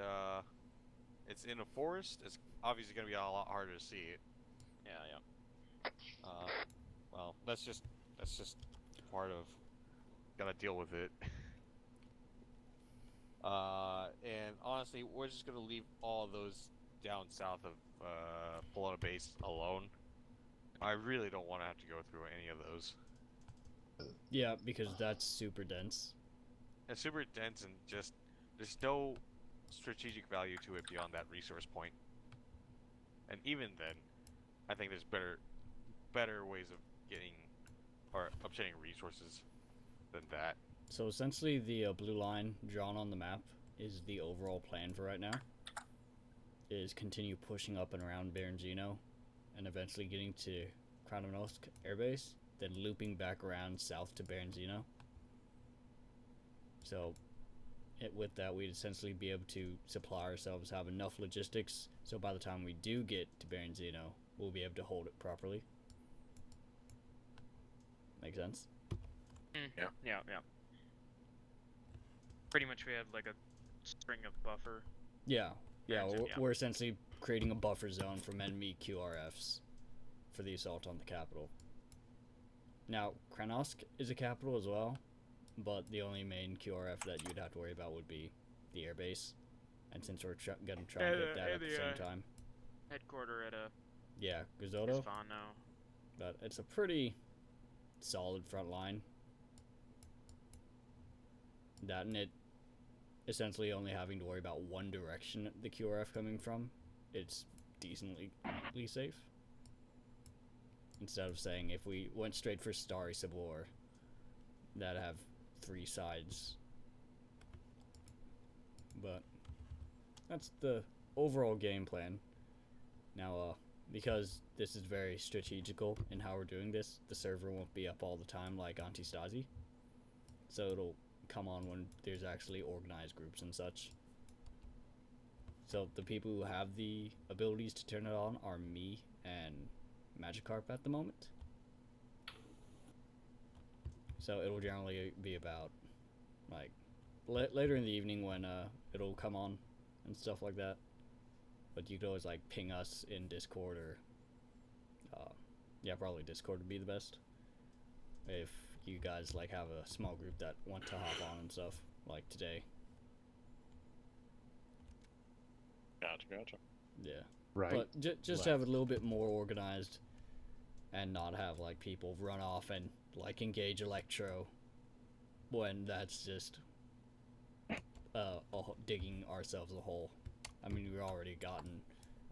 C: it's in a forest, it's obviously gonna be a lot harder to see it.
K: Yeah.
C: Well, that's just part of gotta deal with it. And honestly, we're just gonna leave all those down south of Pelota Base alone. I really don't want to have to go through any of those.
D: Yeah, because that's super dense.
C: It's super dense and just there's no strategic value to it beyond that resource point. And even then, I think there's better ways of getting or obtaining resources than that.
D: So essentially, the blue line drawn on the map is the overall plan for right now. Is continue pushing up and around Berenzino, and eventually getting to Krasnoyarsk Air Base, then looping back around south to Berenzino. So, with that, we'd essentially be able to supply ourselves, have enough logistics, so by the time we do get to Berenzino, we'll be able to hold it properly. Make sense?
A: Yeah. Pretty much we have like a string of buffer.
D: Yeah,
A: Berenzino,
D: we're essentially creating a buffer zone from enemy QRFs for the assault on the capital. Now, Krasnoyarsk is a capital as well, but the only main QRF that you'd have to worry about would be the airbase. And since we're gonna try and get that at the same time.
A: Headquarter at
D: Gazzoto,
A: Isfano.
D: but it's a pretty solid front line. That and it essentially only having to worry about one direction the QRF coming from, it's decently safe. Instead of saying if we went straight for Starry Sabor, that have 3 sides. But that's the overall game plan. Now, because this is very strategical in how we're doing this, the server won't be up all the time like Antistasi. So it'll come on when there's actually organized groups and such. So the people who have the abilities to turn it on are me and Magikarp at the moment. So it'll generally be about like later in the evening when it'll come on and stuff like that. But you could always like ping us in Discord or probably Discord would be the best. If you guys like have a small group that want to hop on and stuff like today.
H: Gotcha.
D: Yeah.
G: Right.
D: But just have it a little bit more organized and not have like people run off and like engage Electro when that's just digging ourselves a hole. I mean, we've already gotten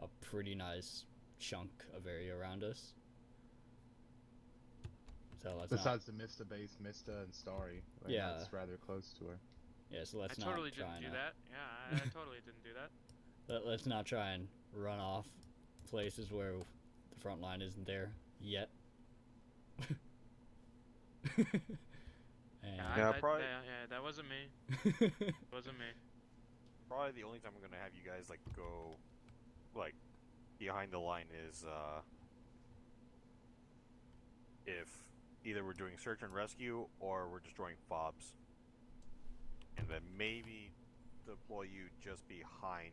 D: a pretty nice chunk of area around us. So let's
G: Besides the Mista base, Mista and Starry, like,
D: Yeah.
G: that's rather close to her.
D: Yeah, so let's
A: I
D: not
A: totally
D: try
A: didn't do
D: and,
A: that. Yeah, I totally didn't do that.
D: Let's not try and run off places where the front line isn't there yet. And
C: Yeah, probably.
A: Yeah, that wasn't me. Wasn't me.
C: Probably the only time I'm gonna have you guys like go like behind the line is if either we're doing search and rescue or we're destroying fobs. And then maybe deploy you just behind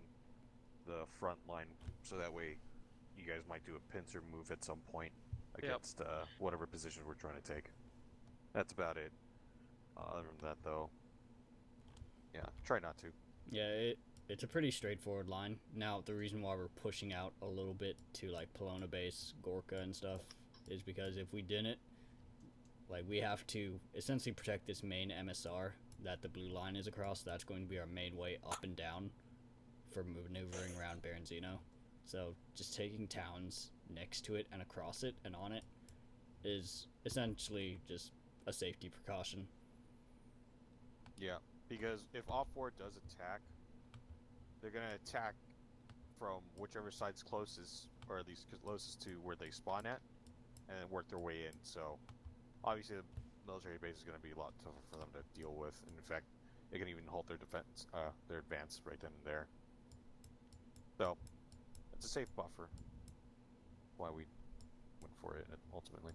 C: the front line so that way you guys might do a pincer move at some point against whatever position we're trying to take. That's about it. Other than that though, Yeah, try not to.
D: Yeah, it's a pretty straightforward line. Now, the reason why we're pushing out a little bit to like Pelona Base, Gorka, and stuff is because if we didn't, like, we have to essentially protect this main MSR that the blue line is across. That's going to be our main way up and down for maneuvering around Baronzino. So just taking towns next to it and across it and on it is essentially just a safety precaution.
C: Yeah, because if All 4 does attack, they're going to attack from whichever side's closest, or at least closest to where they spawn at, and then work their way in. So obviously the military base is going to be a lot tougher for them to deal with. And in fact, it can even halt their defense, their advance right then and there. So it's a safe buffer. Why we went for it ultimately.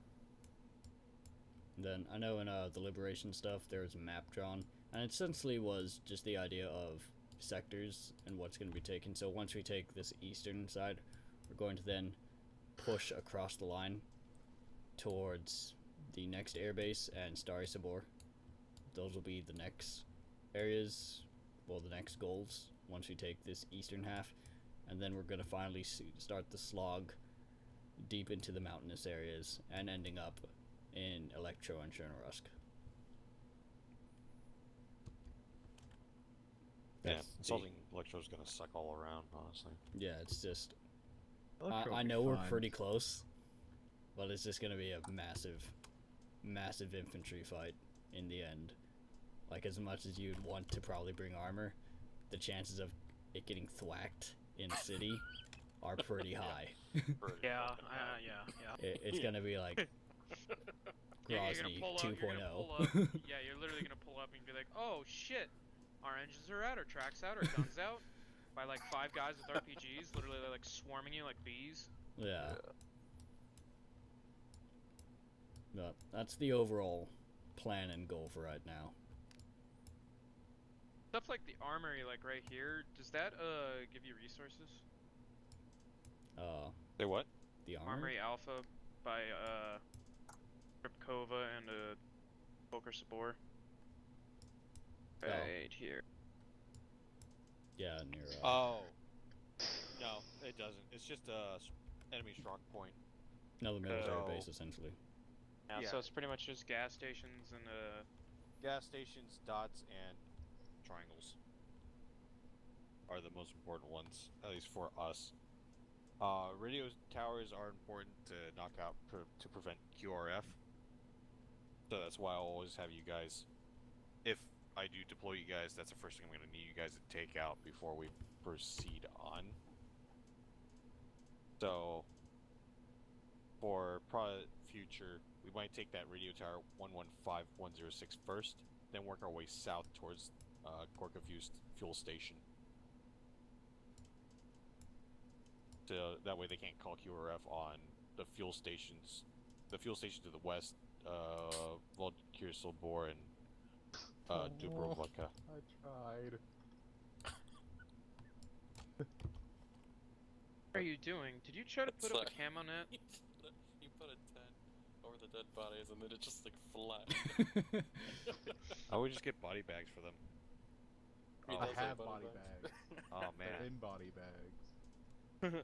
D: Then I know in the Liberation stuff there was a map drawn, and it essentially was just the idea of sectors and what's going to be taken. So once we take this eastern side, we're going to then push across the line towards the next airbase and Stari Sabor. Those will be the next areas, well, the next goals once we take this eastern half, and then we're going to finally start the slog deep into the mountainous areas and ending up in Electro and Chernorusk.
C: Yeah, assaulting Electro's gonna suck all around, honestly.
D: Yeah, it's just... I know we're pretty close, but it's just gonna be a massive, massive infantry fight in the end. Like, as much as you'd want to probably bring armor, the chances of it getting thwacked in city are pretty high.
A: Yeah.
D: It's gonna be like Grozny 2.0.
A: Yeah, you're literally gonna pull up and be like, oh shit, our engines are out, our tracks out, our guns out, by like 5 guys with RPGs, literally they're like swarming you like bees.
D: Yeah. But that's the overall plan and goal for right now.
A: Stuff like the armory, like right here, does that give you resources?
C: They what?
D: The
A: Armory Alpha by Ripkova and Boker Sabor. Right here.
D: Yeah, near.
C: Oh. No, it doesn't. It's just a enemy strong point.
D: Another military base, essentially.
A: Yeah, so it's pretty much just gas stations and
C: gas stations, dots, and triangles are the most important ones, at least for us. Radio towers are important to knock out to prevent QRF. So that's why I'll always have you guys, if I do deploy you guys, that's the first thing I'm going to need you guys to take out before we proceed on. So for future, we might take that radio tower 115106 first, then work our way south towards Gorka fuel station. So that way they can't call QRF on the fuel stations. The fuel station to the west, Volkir Sobor and Dubrovka.
G: I tried.
A: What are you doing? Did you try to put up a camo net?
H: You put a tent over the dead bodies and then it's just like flat.
C: I would just get body bags for them.
G: I have body bags.
C: Oh man.
G: They're in body bags.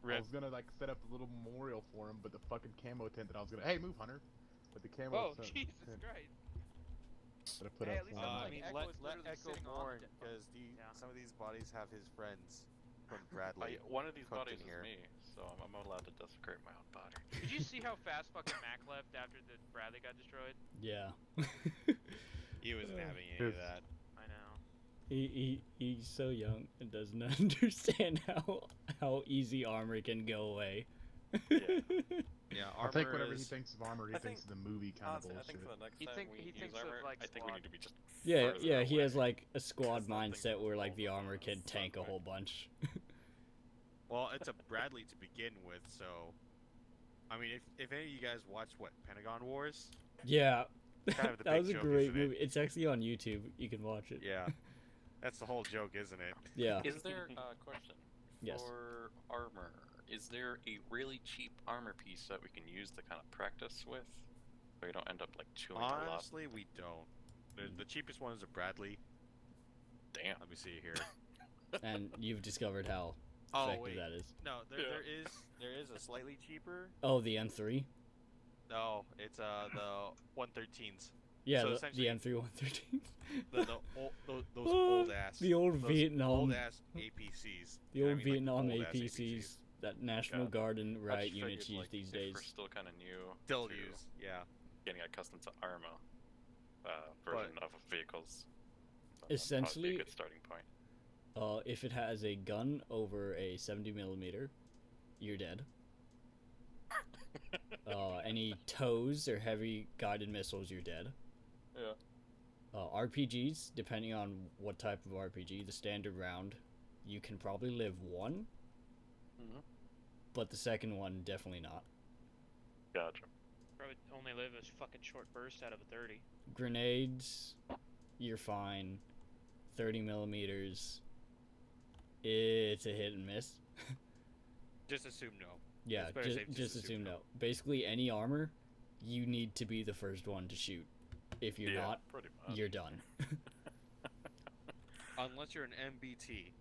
G: I was gonna like set up a little memorial for him, but the fucking camo tent that I was gonna, hey, move, Hunter. But the camo tent.
A: Jesus Christ.
G: But I put up.
C: I mean, let Echo mourn because some of these bodies have his friends from Bradley.
H: One of these bodies
C: here.
H: is me, so I'm allowed to desecrate my own body.
A: Did you see how fast fucking Mac left after the Bradley got destroyed?
D: Yeah.
C: He wasn't having any of that.
A: I know.
D: He's so young and doesn't understand how easy armor can go away.
C: Yeah,
G: I think whenever he thinks of armor, he thinks of the movie kind of bullshit.
H: I think for the next
A: He
H: time we use
A: thinks
H: armor,
A: of, like,
H: I think we need to be just
D: Yeah, he
H: away.
D: has like a squad mindset where like the armor can tank a whole bunch.
C: Well, it's a Bradley to begin with, so I mean, if any of you guys watched Pentagon Wars?
D: Yeah,
C: kind of the
D: that
C: big
D: was a
C: joke,
D: great
C: isn't it?
D: movie. It's actually on YouTube. You can watch it.
C: Yeah, that's the whole joke, isn't it?
D: Yeah.
H: Is there a question
D: Yes.
H: for armor? Is there a really cheap armor piece that we can use to kind of practice with, so we don't end up like chewing a lot?
C: Honestly, we don't. The cheapest one is a Bradley.
H: Damn.
C: Let me see here.
D: And you've discovered how
C: Oh
D: effective
C: wait,
D: that is.
C: no, there is a slightly cheaper.
D: Oh, the M3.
C: No, it's the 113s.
D: Yeah,
C: So
D: the
C: essentially,
D: M3 113.
C: those old ass,
D: the old
C: those
D: Vietnam,
C: old ass APCs.
D: the
C: You know what
D: old
C: I mean?
D: Vietnam
C: Like, old-ass
D: APCs that National
H: Yeah.
D: Guard and
H: I
D: riot
H: just
D: units
H: figured,
D: use
H: like,
D: these
H: if
D: days.
H: we're still kind of new
C: Still
H: to
C: use, yeah.
H: getting accustomed to Arma version of vehicles, that'd probably be
D: Essentially,
H: a good starting point.
D: if it has a gun over a 70 millimeter, you're dead. Any tows or heavy guided missiles, you're dead.
H: Yeah.
D: RPGs, depending on what type of RPG, the standard round, you can probably live one, but the second one, definitely not.
H: Gotcha.
A: Probably only live a fucking short burst out of a 30.
D: Grenades, you're fine. 30 millimeters, it's a hit and miss.
C: Just assume no.
D: Yeah,
C: It's better safe,
D: just assume no. Basically, any armor, you need to be the first one to shoot. If you're not,
H: pretty much.
D: you're done.
C: Unless you're an MBT.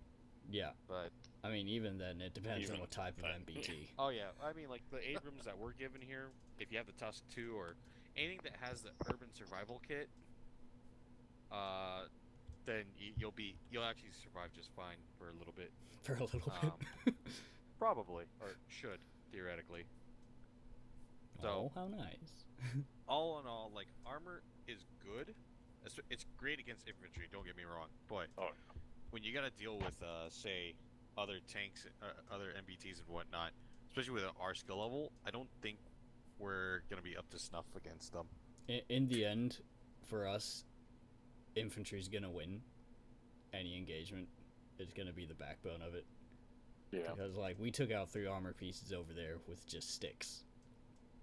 D: Yeah.
C: But
D: I mean, even then, it depends on
H: Even
D: what type of
H: then.
D: MBT.
C: oh yeah, I mean like the Abrams that we're given here, if you have the Tusk 2 or anything that has the urban survival kit, then you'll actually survive just fine for a little bit.
D: For a little bit.
C: Probably, or should theoretically. So
D: Oh, how nice.
C: all in all, like armor is good. It's great against infantry. Don't get me wrong, but when you gotta deal with say other tanks, other MBTs and whatnot, especially with our skill level, I don't think we're gonna be up to snuff against them.
D: In the end, for us, infantry's gonna win any engagement. It's gonna be the backbone of it.
H: Yeah.
D: Because like we took out 3 armor pieces over there with just sticks.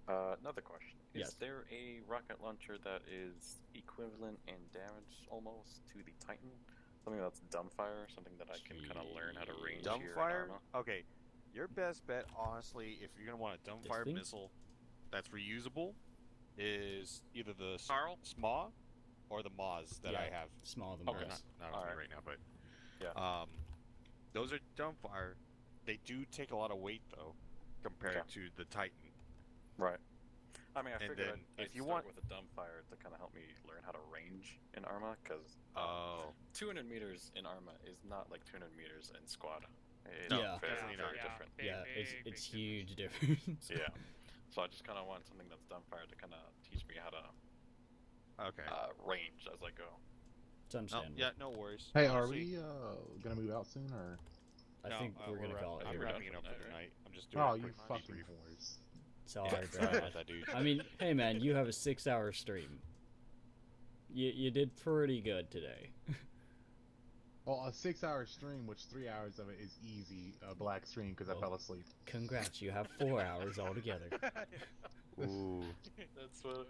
H: Another question. Is
D: Yes.
H: there a rocket launcher that is equivalent in damage almost to the Titan? Something that's dumbfire, something that I can kind of learn how to range here in
C: Dumbfire?
H: Arma?
C: Okay, your best bet, honestly, if you're gonna want a dumbfire
D: thing?
C: missile that's reusable, is either the
A: Carl?
C: SMA or the Moz that I have.
D: Small the
H: Okay.
D: Mars.
C: Not
H: Alright.
C: right now, but
H: Yeah.
C: those are dumbfire. They do take a lot of weight though, compared to the Titan.
H: Right. I mean, I
C: And
H: figured
C: then
H: I'd
C: if you
H: start
C: want-
H: with a dumbfire to kind of help me learn how to range in Arma, because
C: Oh,
H: 200 meters in Arma is not like 200 meters in Squad. It's
D: No,
H: very,
C: definitely
H: very
C: not.
H: different.
A: Big,
D: Yeah,
A: big,
D: it's
A: big
D: huge difference.
H: Yeah. So I just kind of want something that's dumbfire to kind of teach me how to
C: okay.
H: range as I go.
D: It's
C: No,
D: understandable.
C: yeah, no worries.
G: Hey, are
C: Honestly,
G: we gonna move out soon or?
D: I
C: no,
D: think we're gonna
C: wrap-
D: call it
C: I'm
D: here.
C: wrapping it up for
H: Right?
C: the night. I'm just doing.
G: Oh,
C: a
G: you
C: quick
G: fucking
C: debrief.
G: whores.
D: Sorry,
C: Sorry
D: bro.
C: about that, dude.
D: I mean, hey man, you have a 6-hour stream. You did pretty good today.
G: Well, a 6-hour stream, which 3 hours of it is easy, black stream because I fell asleep.
D: Congrats, you have 4 hours altogether.
C: Ooh.
H: That's what.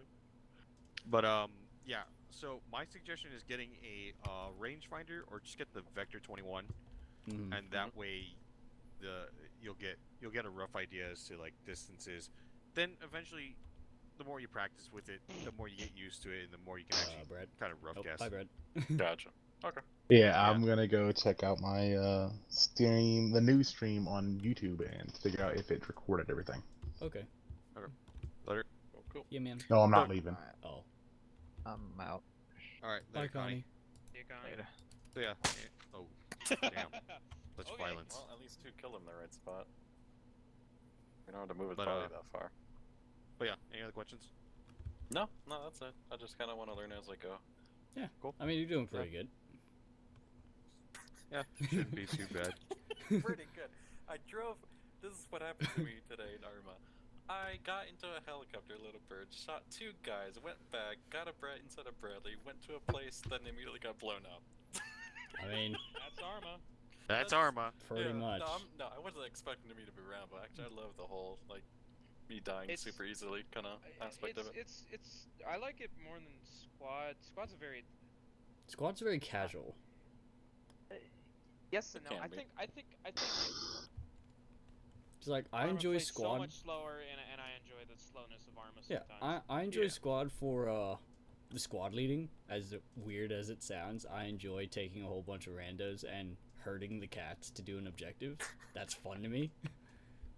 C: But yeah. So my suggestion is getting a rangefinder, or just get the Vector 21,
D: Mhm.
C: and that way, you'll get a rough idea as to like distances. Then eventually, the more you practice with it, the more you get used to it, and the more you can actually
D: Brett.
C: kind of rough
D: Oh,
C: guess.
D: bye, Brett.
H: Gotcha. Okay.
G: Yeah, I'm gonna go check out my stream, the new stream on YouTube, and figure out if it recorded everything.
D: Okay.
C: Later.
H: Cool. Cool.
D: Yeah, man.
G: No, I'm not leaving.
D: Oh.
J: I'm out.
C: All right.
D: Bye,
C: Later,
D: Connie.
A: You got
J: Later.
C: So yeah. Oh, damn. Such
A: Okay.
C: violence.
H: Well, at least 2 kill him in the right spot. We don't have to move his
C: But,
H: body that far.
C: But yeah. Any other questions?
H: No, that's it. I just kind of want to learn as I go.
D: Yeah.
C: Cool.
D: I mean, you're doing pretty good.
C: Yeah. Shouldn't be too bad.
H: Pretty good. I drove. This is what happened to me today in Arma. I got into a helicopter, little bird, shot 2 guys, went back, got a Brett instead of Bradley, went to a place, then immediately got blown up.
D: I mean,
A: That's Arma.
C: That's Arma.
D: pretty
H: Yeah,
D: much.
H: No, I wasn't expecting me to be Rambo. Actually, I love the whole like me dying
A: It's-
H: super easily kind of aspect of it.
A: It's I like it more than Squad. Squad's a very
D: Squad's very casual.
A: yes and no.
H: can
A: I
H: be.
A: think
D: It's like I
A: Arma
D: enjoy
A: plays
D: Squad.
A: so much slower, and I enjoy the slowness of Arma
D: Yeah,
A: sometimes.
D: I enjoy
H: Yeah.
D: Squad for the squad leading, as weird as it sounds, I enjoy taking a whole bunch of randos and herding the cats to do an objective. That's fun to me.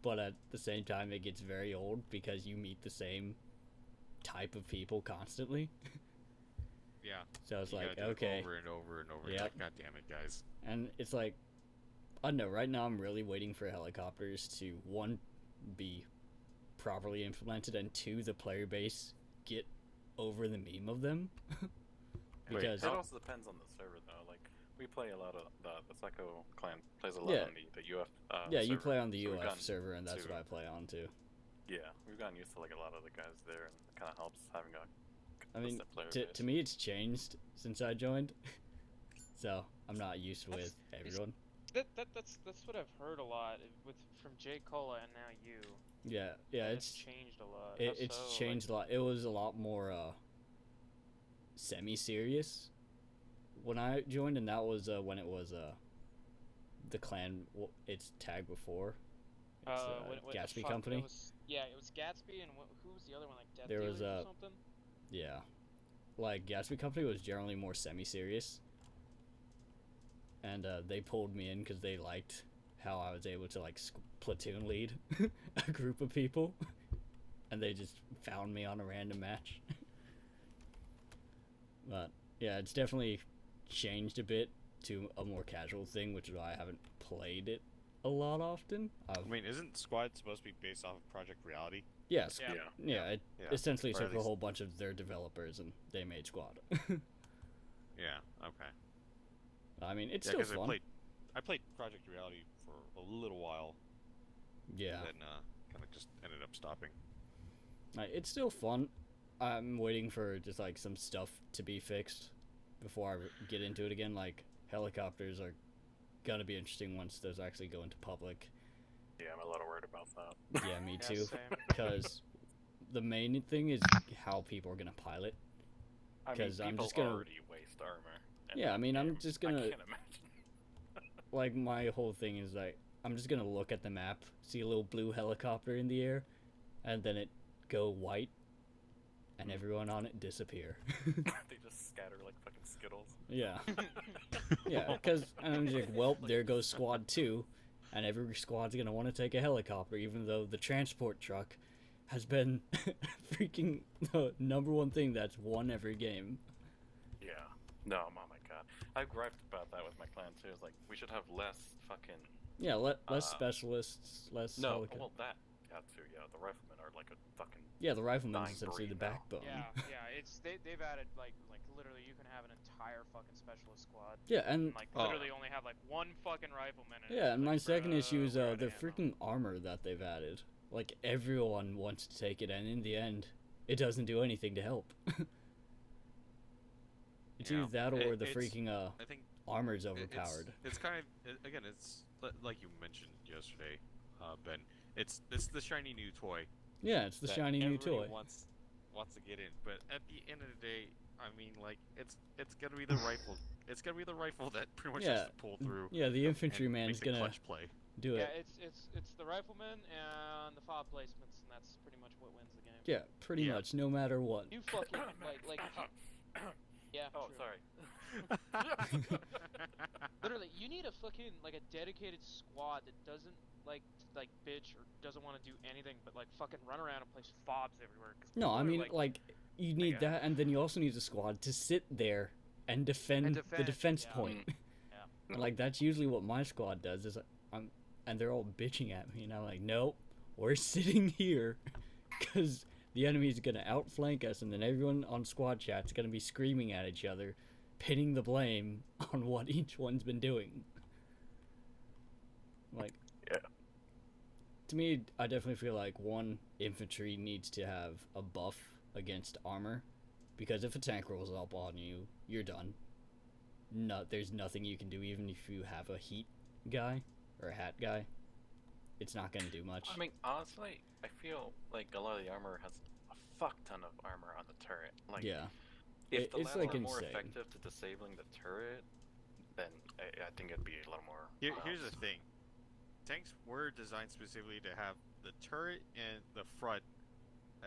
D: But at the same time, it gets very old because you meet the same type of people constantly.
B: Yeah.
D: So it's
B: You
D: like,
B: gotta do it
D: okay.
B: over and over and over.
D: Yep.
B: Like, God damn it, guys.
D: And it's like, I don't know, right now I'm really waiting for helicopters to, one, be properly implemented, and two, the player base get over the meme of them. Because
H: it also depends on the server, though. Like, we play a lot of the Psycho clan plays a lot on the UF.
D: Yeah, you
H: server.
D: play on the
H: So we've
D: UF
H: gotten
D: server, and that's
H: to-
D: what I play on too.
H: Yeah, we've gotten used to like a lot of the guys there, and it kind of helps having a.
D: I mean,
H: consistent player base.
D: to me, it's changed since I joined, so I'm not used with everyone.
A: That's what I've heard a lot from J Cola and now you.
D: Yeah,
A: And
D: it's
A: changed a lot.
D: It's
A: How so?
D: changed a lot. It was a lot more semi-serious when I joined, and that was when it was the clan. Its tag before. It's Gatsby Company.
A: It was Gatsby, and who was the other one? Like Death
D: There was
A: Dealers or something.
D: Yeah, like Gatsby Company was generally more semi-serious, and they pulled me in because they liked how I was able to like platoon lead a group of people, and they just found me on a random match. But yeah, it's definitely changed a bit to a more casual thing, which is why I haven't played it a lot often.
C: I mean, isn't Squad supposed to be based off of Project Reality?
D: Yes.
A: Yeah.
D: It essentially
C: Or at
D: took a
C: least-
D: whole bunch of their developers and they made Squad.
C: Yeah. Okay.
D: I mean, it's
C: Yeah,
D: still
C: 'cause
D: fun.
C: I played Project Reality for a little while.
D: Yeah.
C: And then kind of just ended up stopping.
D: It's still fun. I'm waiting for just like some stuff to be fixed before I get into it again. Like helicopters are gonna be interesting once those actually go into public.
H: Yeah, I'm a little worried about that.
D: Yeah, me
A: Yeah,
D: too.
A: same.
D: Because the main thing is how people are gonna pilot.
H: I mean,
D: 'Cause I'm
H: people
D: just gonna-
H: already waste armor. in
D: Yeah,
H: that
D: I mean, I'm
H: game.
D: just
H: I
D: gonna
H: can't imagine.
D: like my whole thing is like I'm just gonna look at the map, see a little blue helicopter in the air, and then it go white, and everyone on it disappear.
H: They just scatter like fucking Skittles.
D: Yeah. Yeah, because I'm just like, well, there goes Squad 2, and every squad's gonna want to take a helicopter, even though the transport truck has been freaking the #1 thing that's won every game.
H: Yeah. No, oh my god. I griped about that with my clan too. It's like we should have less fucking.
D: Yeah, less specialists, less
H: No,
D: helicopter.
H: well that. Yeah, too. Yeah, the riflemen are like a fucking.
D: Yeah, the rifleman's
H: dying
D: essentially the
H: breed now.
D: backbone.
A: Yeah. It's they've added like literally you can have an entire fucking specialist squad.
D: Yeah, and
A: Like literally only have like one fucking rifleman. In
D: yeah,
A: it.
D: and my
A: Like,
D: second issue is
A: we're out
D: the
A: of ammo.
D: freaking armor that they've added. Like everyone wants to take it, and in the end, it doesn't do anything to help. It's
C: Yeah.
D: either that or the
C: It's-
D: freaking
C: I think
D: armor's
C: it-
D: overpowered.
C: It's kind of again, it's like you mentioned yesterday, Ben. It's the shiny new toy.
D: Yeah, it's the
C: that
D: shiny new
C: everybody
D: toy.
C: wants to get in, but at the end of the day, I mean, like it's gonna be the rifle. It's gonna be the rifle that pretty much has
D: Yeah,
C: to pull through.
D: Yeah, the
C: and
D: infantryman's
C: make the
D: gonna
C: clutch play.
D: do
A: Yeah,
D: it.
A: it's the rifleman and the fob placements, and that's pretty much what wins the game.
D: Yeah, pretty
C: Yeah.
D: much, no matter what.
A: You fucking like. Yeah.
H: Oh,
A: true.
H: sorry.
A: Literally, you need a fucking like a dedicated squad that doesn't like bitch or doesn't want to do anything but like fucking run around and place fobs everywhere. 'Cause
D: No,
A: people
D: I
A: are,
D: mean, like, you need that, and then you also need a squad to sit there and defend, the
A: defend,
D: defense
A: yeah.
D: point.
A: Yeah.
D: And, like, that's usually what my squad does, is and they're all bitching at me, and I'm like, nope, we're sitting here, because the enemy's gonna outflank us, and then everyone on squad chat's gonna be screaming at each other, pinning the blame on what each one's been doing. Like,
H: Yeah.
D: to me, I definitely feel like one, infantry needs to have a buff against armor, because if a tank rolls up on you, you're done. There's nothing you can do, even if you have a heat guy or a hat guy. It's not gonna do much.
H: I mean, honestly, I feel like a lot of the armor has a fuck ton of armor on the turret. Like,
D: yeah,
H: if the
D: it's
H: labs
D: like
H: are more
D: insane.
H: effective to disabling the turret, then I think it'd be a little more.
C: Here's the thing: tanks were designed specifically to have the turret and the front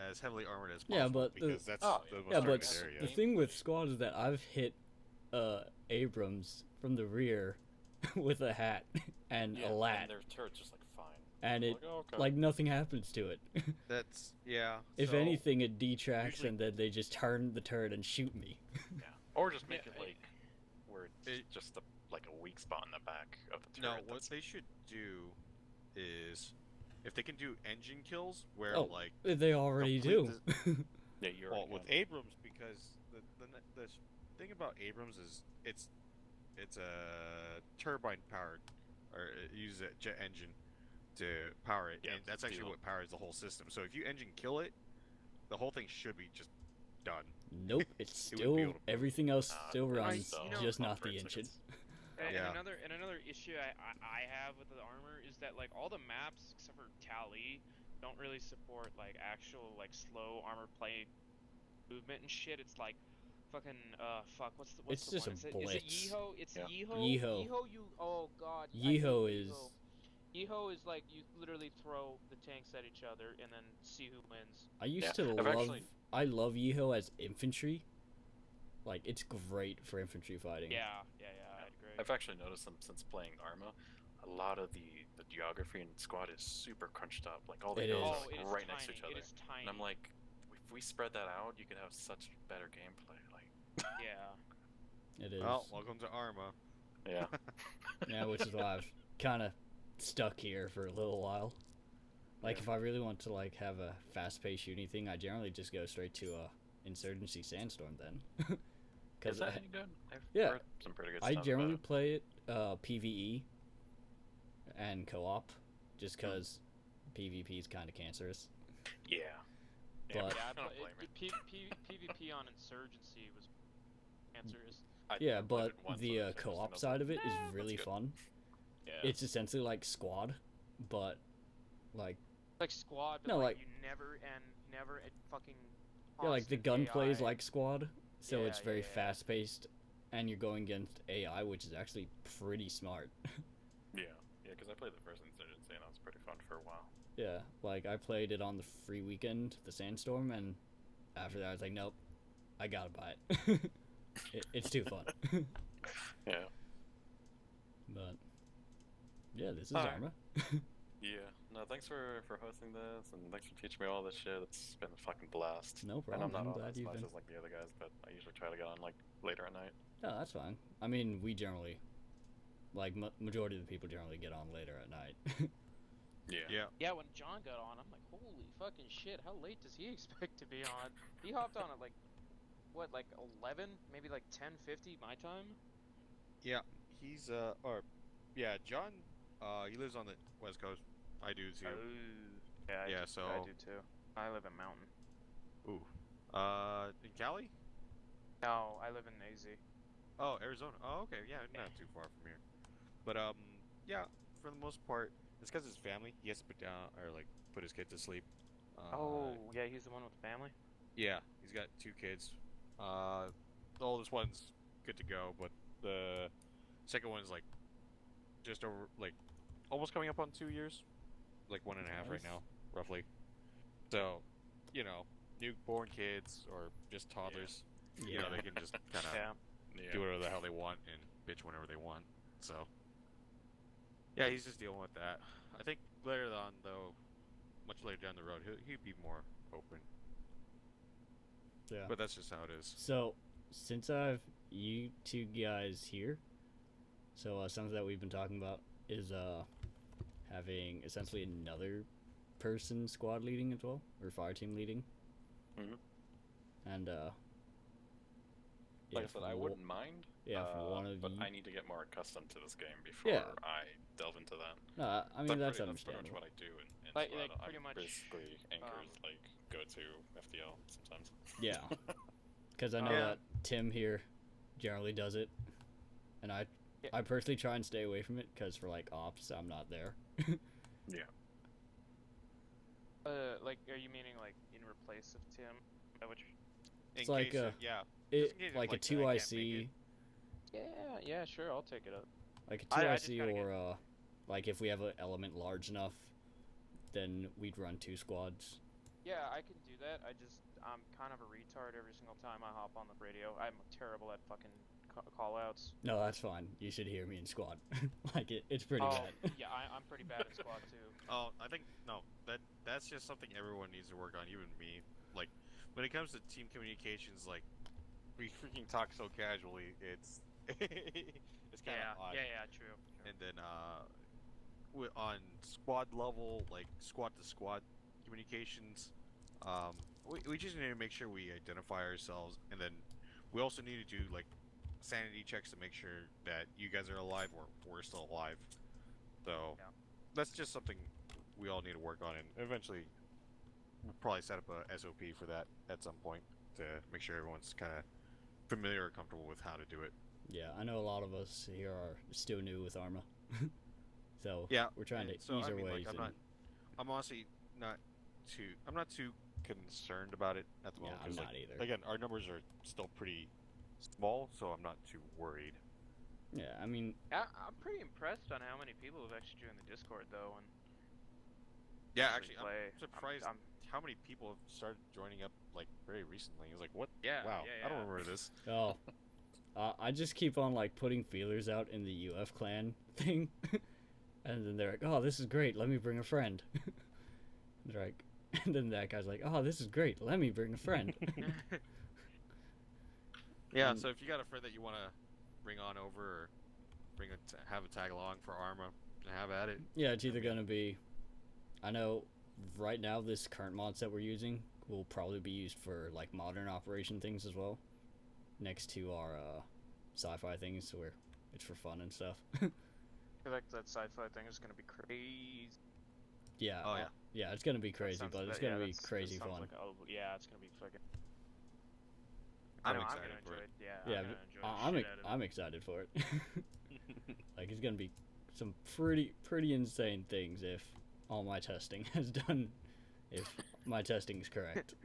C: as heavily armored as
D: Yeah,
C: possible
D: but the-
C: because that's
H: Oh,
C: the most
D: Yeah, but
C: targeted
H: s-
C: area.
D: the thing with squad is that I've hit Abrams from the rear with a hat and
H: Yeah,
D: a lat,
H: and their turret's just like fine.
D: and
H: I'm
D: it
H: like, oh, okay.
D: like nothing happens to it.
C: That's yeah.
D: If
C: so,
D: anything, it detracts,
C: usually-
D: and then they just turn the turret and shoot me.
H: Yeah. Or just make
A: Yeah,
H: it like where it's
C: it-
H: just like a weak spot in the back of the
C: No,
H: turret.
C: what
H: that's-
C: they should do is if they can do engine kills where
D: Oh,
C: like
D: They already do.
C: complete
H: Yeah, you're
C: well
H: right.
C: with Abrams because the thing about Abrams is it's a turbine powered or it uses a jet engine to power it,
H: Yeah,
C: and that's actually
H: diesel.
C: what powers the whole system. So if you engine kill it, the whole thing should be just done.
D: Nope, it's
C: It would be able
D: still
C: to-
D: everything else
H: Nah,
D: still
H: I-
D: runs,
A: you know-
D: just not
H: for
D: the
H: instance,
D: engine.
A: And,
C: Yeah.
A: and another issue I have with the armor is that like all the maps except for Tali don't really support like actual like slow armor play movement and shit. It's like fucking fuck what's
D: It's
A: the
D: just
A: one?
D: a
A: Is it
D: blitz.
A: Yeeho? It's
H: Yeah.
A: Yeeho.
D: Yeeho.
A: You oh god. I
D: Yeeho
A: hate
D: is
A: Yeeho is like you literally throw the tanks at each other and then see who wins.
D: I used
H: Yeah,
D: to
H: I've
D: love.
H: actually-
D: I love Yeeho as infantry. Like it's great for infantry fighting.
A: Yeah, I'd agree.
H: I've actually noticed them since playing Arma. A lot of the geography in squad is super crunched up. Like all the
D: It
H: hills
D: is.
H: are
A: Oh,
H: like,
A: it is
H: right
A: tiny.
H: next to each other.
A: It is tiny.
H: And I'm like, if we spread that out, you could have such better gameplay. Like,
A: yeah.
D: It is.
C: Well, welcome to Arma.
H: yeah.
D: Yeah, which is why I've kind of stuck here for a little while. Like
H: Yeah.
D: if I really want to like have a fast-paced shooting thing, I generally just go straight to Insurgency Sandstorm then.
H: Is that any good? I've
D: Yeah.
H: heard some pretty good
D: I
H: stuff
D: generally
H: about
D: play it PVE and co-op, just because PvP is kind of cancerous.
H: it. Yeah.
D: But-
A: Yeah,
H: I don't blame it.
A: PvP on Insurgency was cancerous.
H: I
D: Yeah,
H: played
D: but
H: it once
D: the
H: on Insurgency, and I
D: co-op
H: was
D: side
H: like,
D: of it is
H: "Eh,
D: really
H: that's good."
D: fun.
H: Yeah.
D: It's essentially like Squad, but like
A: Like Squad, but
D: No,
A: like,
D: like-
A: you never fucking.
D: yeah, like the
A: constant
D: gunplay is
A: AI.
D: like Squad, so it's
A: Yeah,
D: very
A: yeah, yeah.
D: fast-paced, and you're going against AI, which is actually pretty smart.
H: Yeah. Yeah, because I played the first Insurgency and that was pretty fun for a while.
D: Yeah, like I played it on the free weekend, the Sandstorm, and after that I was like, nope, I gotta buy it. It's too fun.
H: Yeah.
D: But yeah, this is
H: Alright.
D: Arma.
H: Yeah. No, thanks for hosting this, and thanks for teaching me all this shit. It's been a fucking blast.
D: No
H: And I'm
D: problem.
H: not
D: I'm
H: on
D: glad
H: as
D: you've
H: much
D: been.
H: as like the other guys, but I usually try to get on like later at night.
D: No, that's fine. I mean, we generally, like, majority of the people generally get on later at night.
H: Yeah.
C: Yeah.
A: Yeah, when John got on, I'm like, holy fucking shit! How late does he expect to be on? He hopped on at like, what, like 11, maybe like 10:50 my time.
C: Yeah, he's John. He lives on the West Coast. I do too.
A: Yeah,
C: Yeah,
A: I
C: so-
A: do too. I live in Mountain.
C: Ooh. In Cali?
A: No, I live in AZ.
C: Oh, Arizona. Oh, okay. Yeah, not too far from here. But yeah, for the most part, it's because his family. He has to put down or like put his kid to sleep.
A: Oh, yeah, he's the one with the family.
C: Yeah, he's got 2 kids. The oldest one's good to go, but the second one's like just over, like almost coming up on 2 years, like 1.5 right
D: Nice.
C: now, roughly. So, you know, newborn kids or just toddlers, you know, they can just kind of
A: Yeah.
C: do whatever the hell they want and bitch whenever they want. So, yeah, he's just dealing with that. I think later on, though, much later down the road, he'd be more open.
D: Yeah.
C: But that's just how it is.
D: So, since I've you two guys here, so something that we've been talking about is having essentially another person squad leading as well, or fire team leading.
H: Mhm.
D: And
H: Like I
D: if
H: said, I
D: wo-
H: wouldn't mind.
D: Yeah, if one of
H: but
D: you.
H: I need to get more accustomed to this game before
D: Yeah.
H: I delve into that.
D: No, I mean that's
H: pretty much
D: understandable.
H: what I do in
A: Like-
H: Squad.
A: like, pretty
H: I'm
A: much,
H: basically anchors like go to FDL sometimes.
D: Yeah, because I know
C: Yeah.
D: that Tim here generally does it, and I
A: Yeah.
D: I personally try and stay away from it because for like ops I'm not there.
H: Yeah.
A: Like, are you meaning like in replace of Tim? Is that what you're...
D: It's like
C: yeah.
D: it
C: in case
D: like a
C: like,
D: two
C: I can't make
D: IC,
C: it.
A: Yeah, sure, I'll take it up.
D: like a
A: I just
D: 2IC
A: gotta get-
D: or like if we have an element large enough, then we'd run 2 squads.
A: Yeah, I can do that. I'm kind of a retard every single time I hop on the radio. I'm terrible at fucking call-outs.
D: No, that's fine. You should hear me in squad. Like it's pretty bad.
A: Yeah, I'm pretty bad at squad too.
C: Oh, I think no. That's just something everyone needs to work on, even me. Like, when it comes to team communications, like we freaking talk so casually. It's it's kind of odd.
A: Yeah, true.
C: And then on squad level, like squad to squad communications, we just need to make sure we identify ourselves, and then we also need to do like sanity checks to make sure that you guys are alive or we're still alive. So that's just something we all need to work on, and eventually we'll probably set up a SOP for that at some point to make sure everyone's kind of familiar or comfortable with how to do it.
D: Yeah, I know a lot of us here are still new with Arma. So
C: yeah,
D: we're trying to ease our ways.
C: Like, I'm honestly I'm not too concerned about it at the moment.
D: I'm not
C: like,
D: either.
C: Again, our numbers are still pretty small, so I'm not too worried.
D: Yeah, I mean,
A: I'm pretty impressed on how many people have actually joined the Discord though, and
C: yeah, actually, I'm surprised how many people have started joining up like very recently. It's like, what?
A: Yeah,
C: wow,
A: yeah.
C: I don't remember this.
D: Oh, I just keep on like putting feelers out in the UF clan thing, and then they're like, "Oh, this is great. Let me bring a friend." They're like, and then that guy's like, "Oh, this is great. Let me bring a friend."
C: Yeah, so if you got a friend that you want to bring on over or have a tag along for Arma, have at it.
D: Yeah, it's either gonna be, I know right now this current mod set we're using will probably be used for like modern operation things as well, next to our sci-fi things where it's for fun and stuff.
A: I feel like that sci-fi thing is gonna be crazy.
D: Yeah.
C: Oh yeah.
D: Yeah, it's gonna be crazy, but it's gonna be crazy fun.
A: Like, yeah, it's gonna be fucking.
C: I'm
A: gonna
C: excited
A: enjoy
C: for it.
A: Yeah,
D: Yeah, I'm excited for it. Like, it's gonna be some pretty insane things if all my testing has done, if my testing is correct.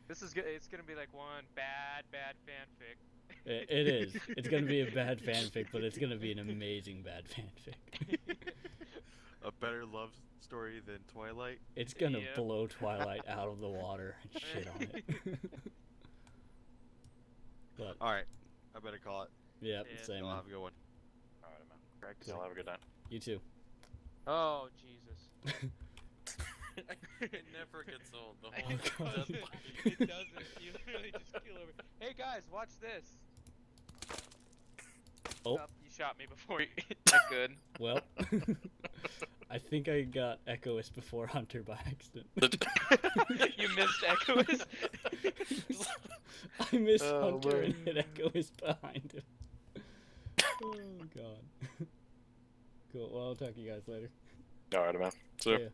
A: It's gonna be like one bad fanfic.
D: It is. It's gonna be a bad fanfic, but it's gonna be an amazing bad fanfic.
C: A better love story than Twilight.
D: It's gonna blow Twilight out of the water and shit on it. But
C: all right, I better call it.
D: Yeah, same.
C: I'll have a good one.
H: All right, man. Greg, y'all have a good night.
D: You too.
A: Oh Jesus.
H: It never gets old. The
A: It
H: whole
A: doesn't. It doesn't. You literally just kill over. Hey guys, watch this.
D: Oh.
A: You shot me before you. That good.
D: Well, I think I got Echoist before Hunter by accident.
A: You missed Echoist.
D: I missed Hunter and hit Echoist behind him. Oh god. Cool. Well, I'll talk to you guys later.
H: All right, man. See ya.
D: Yeah.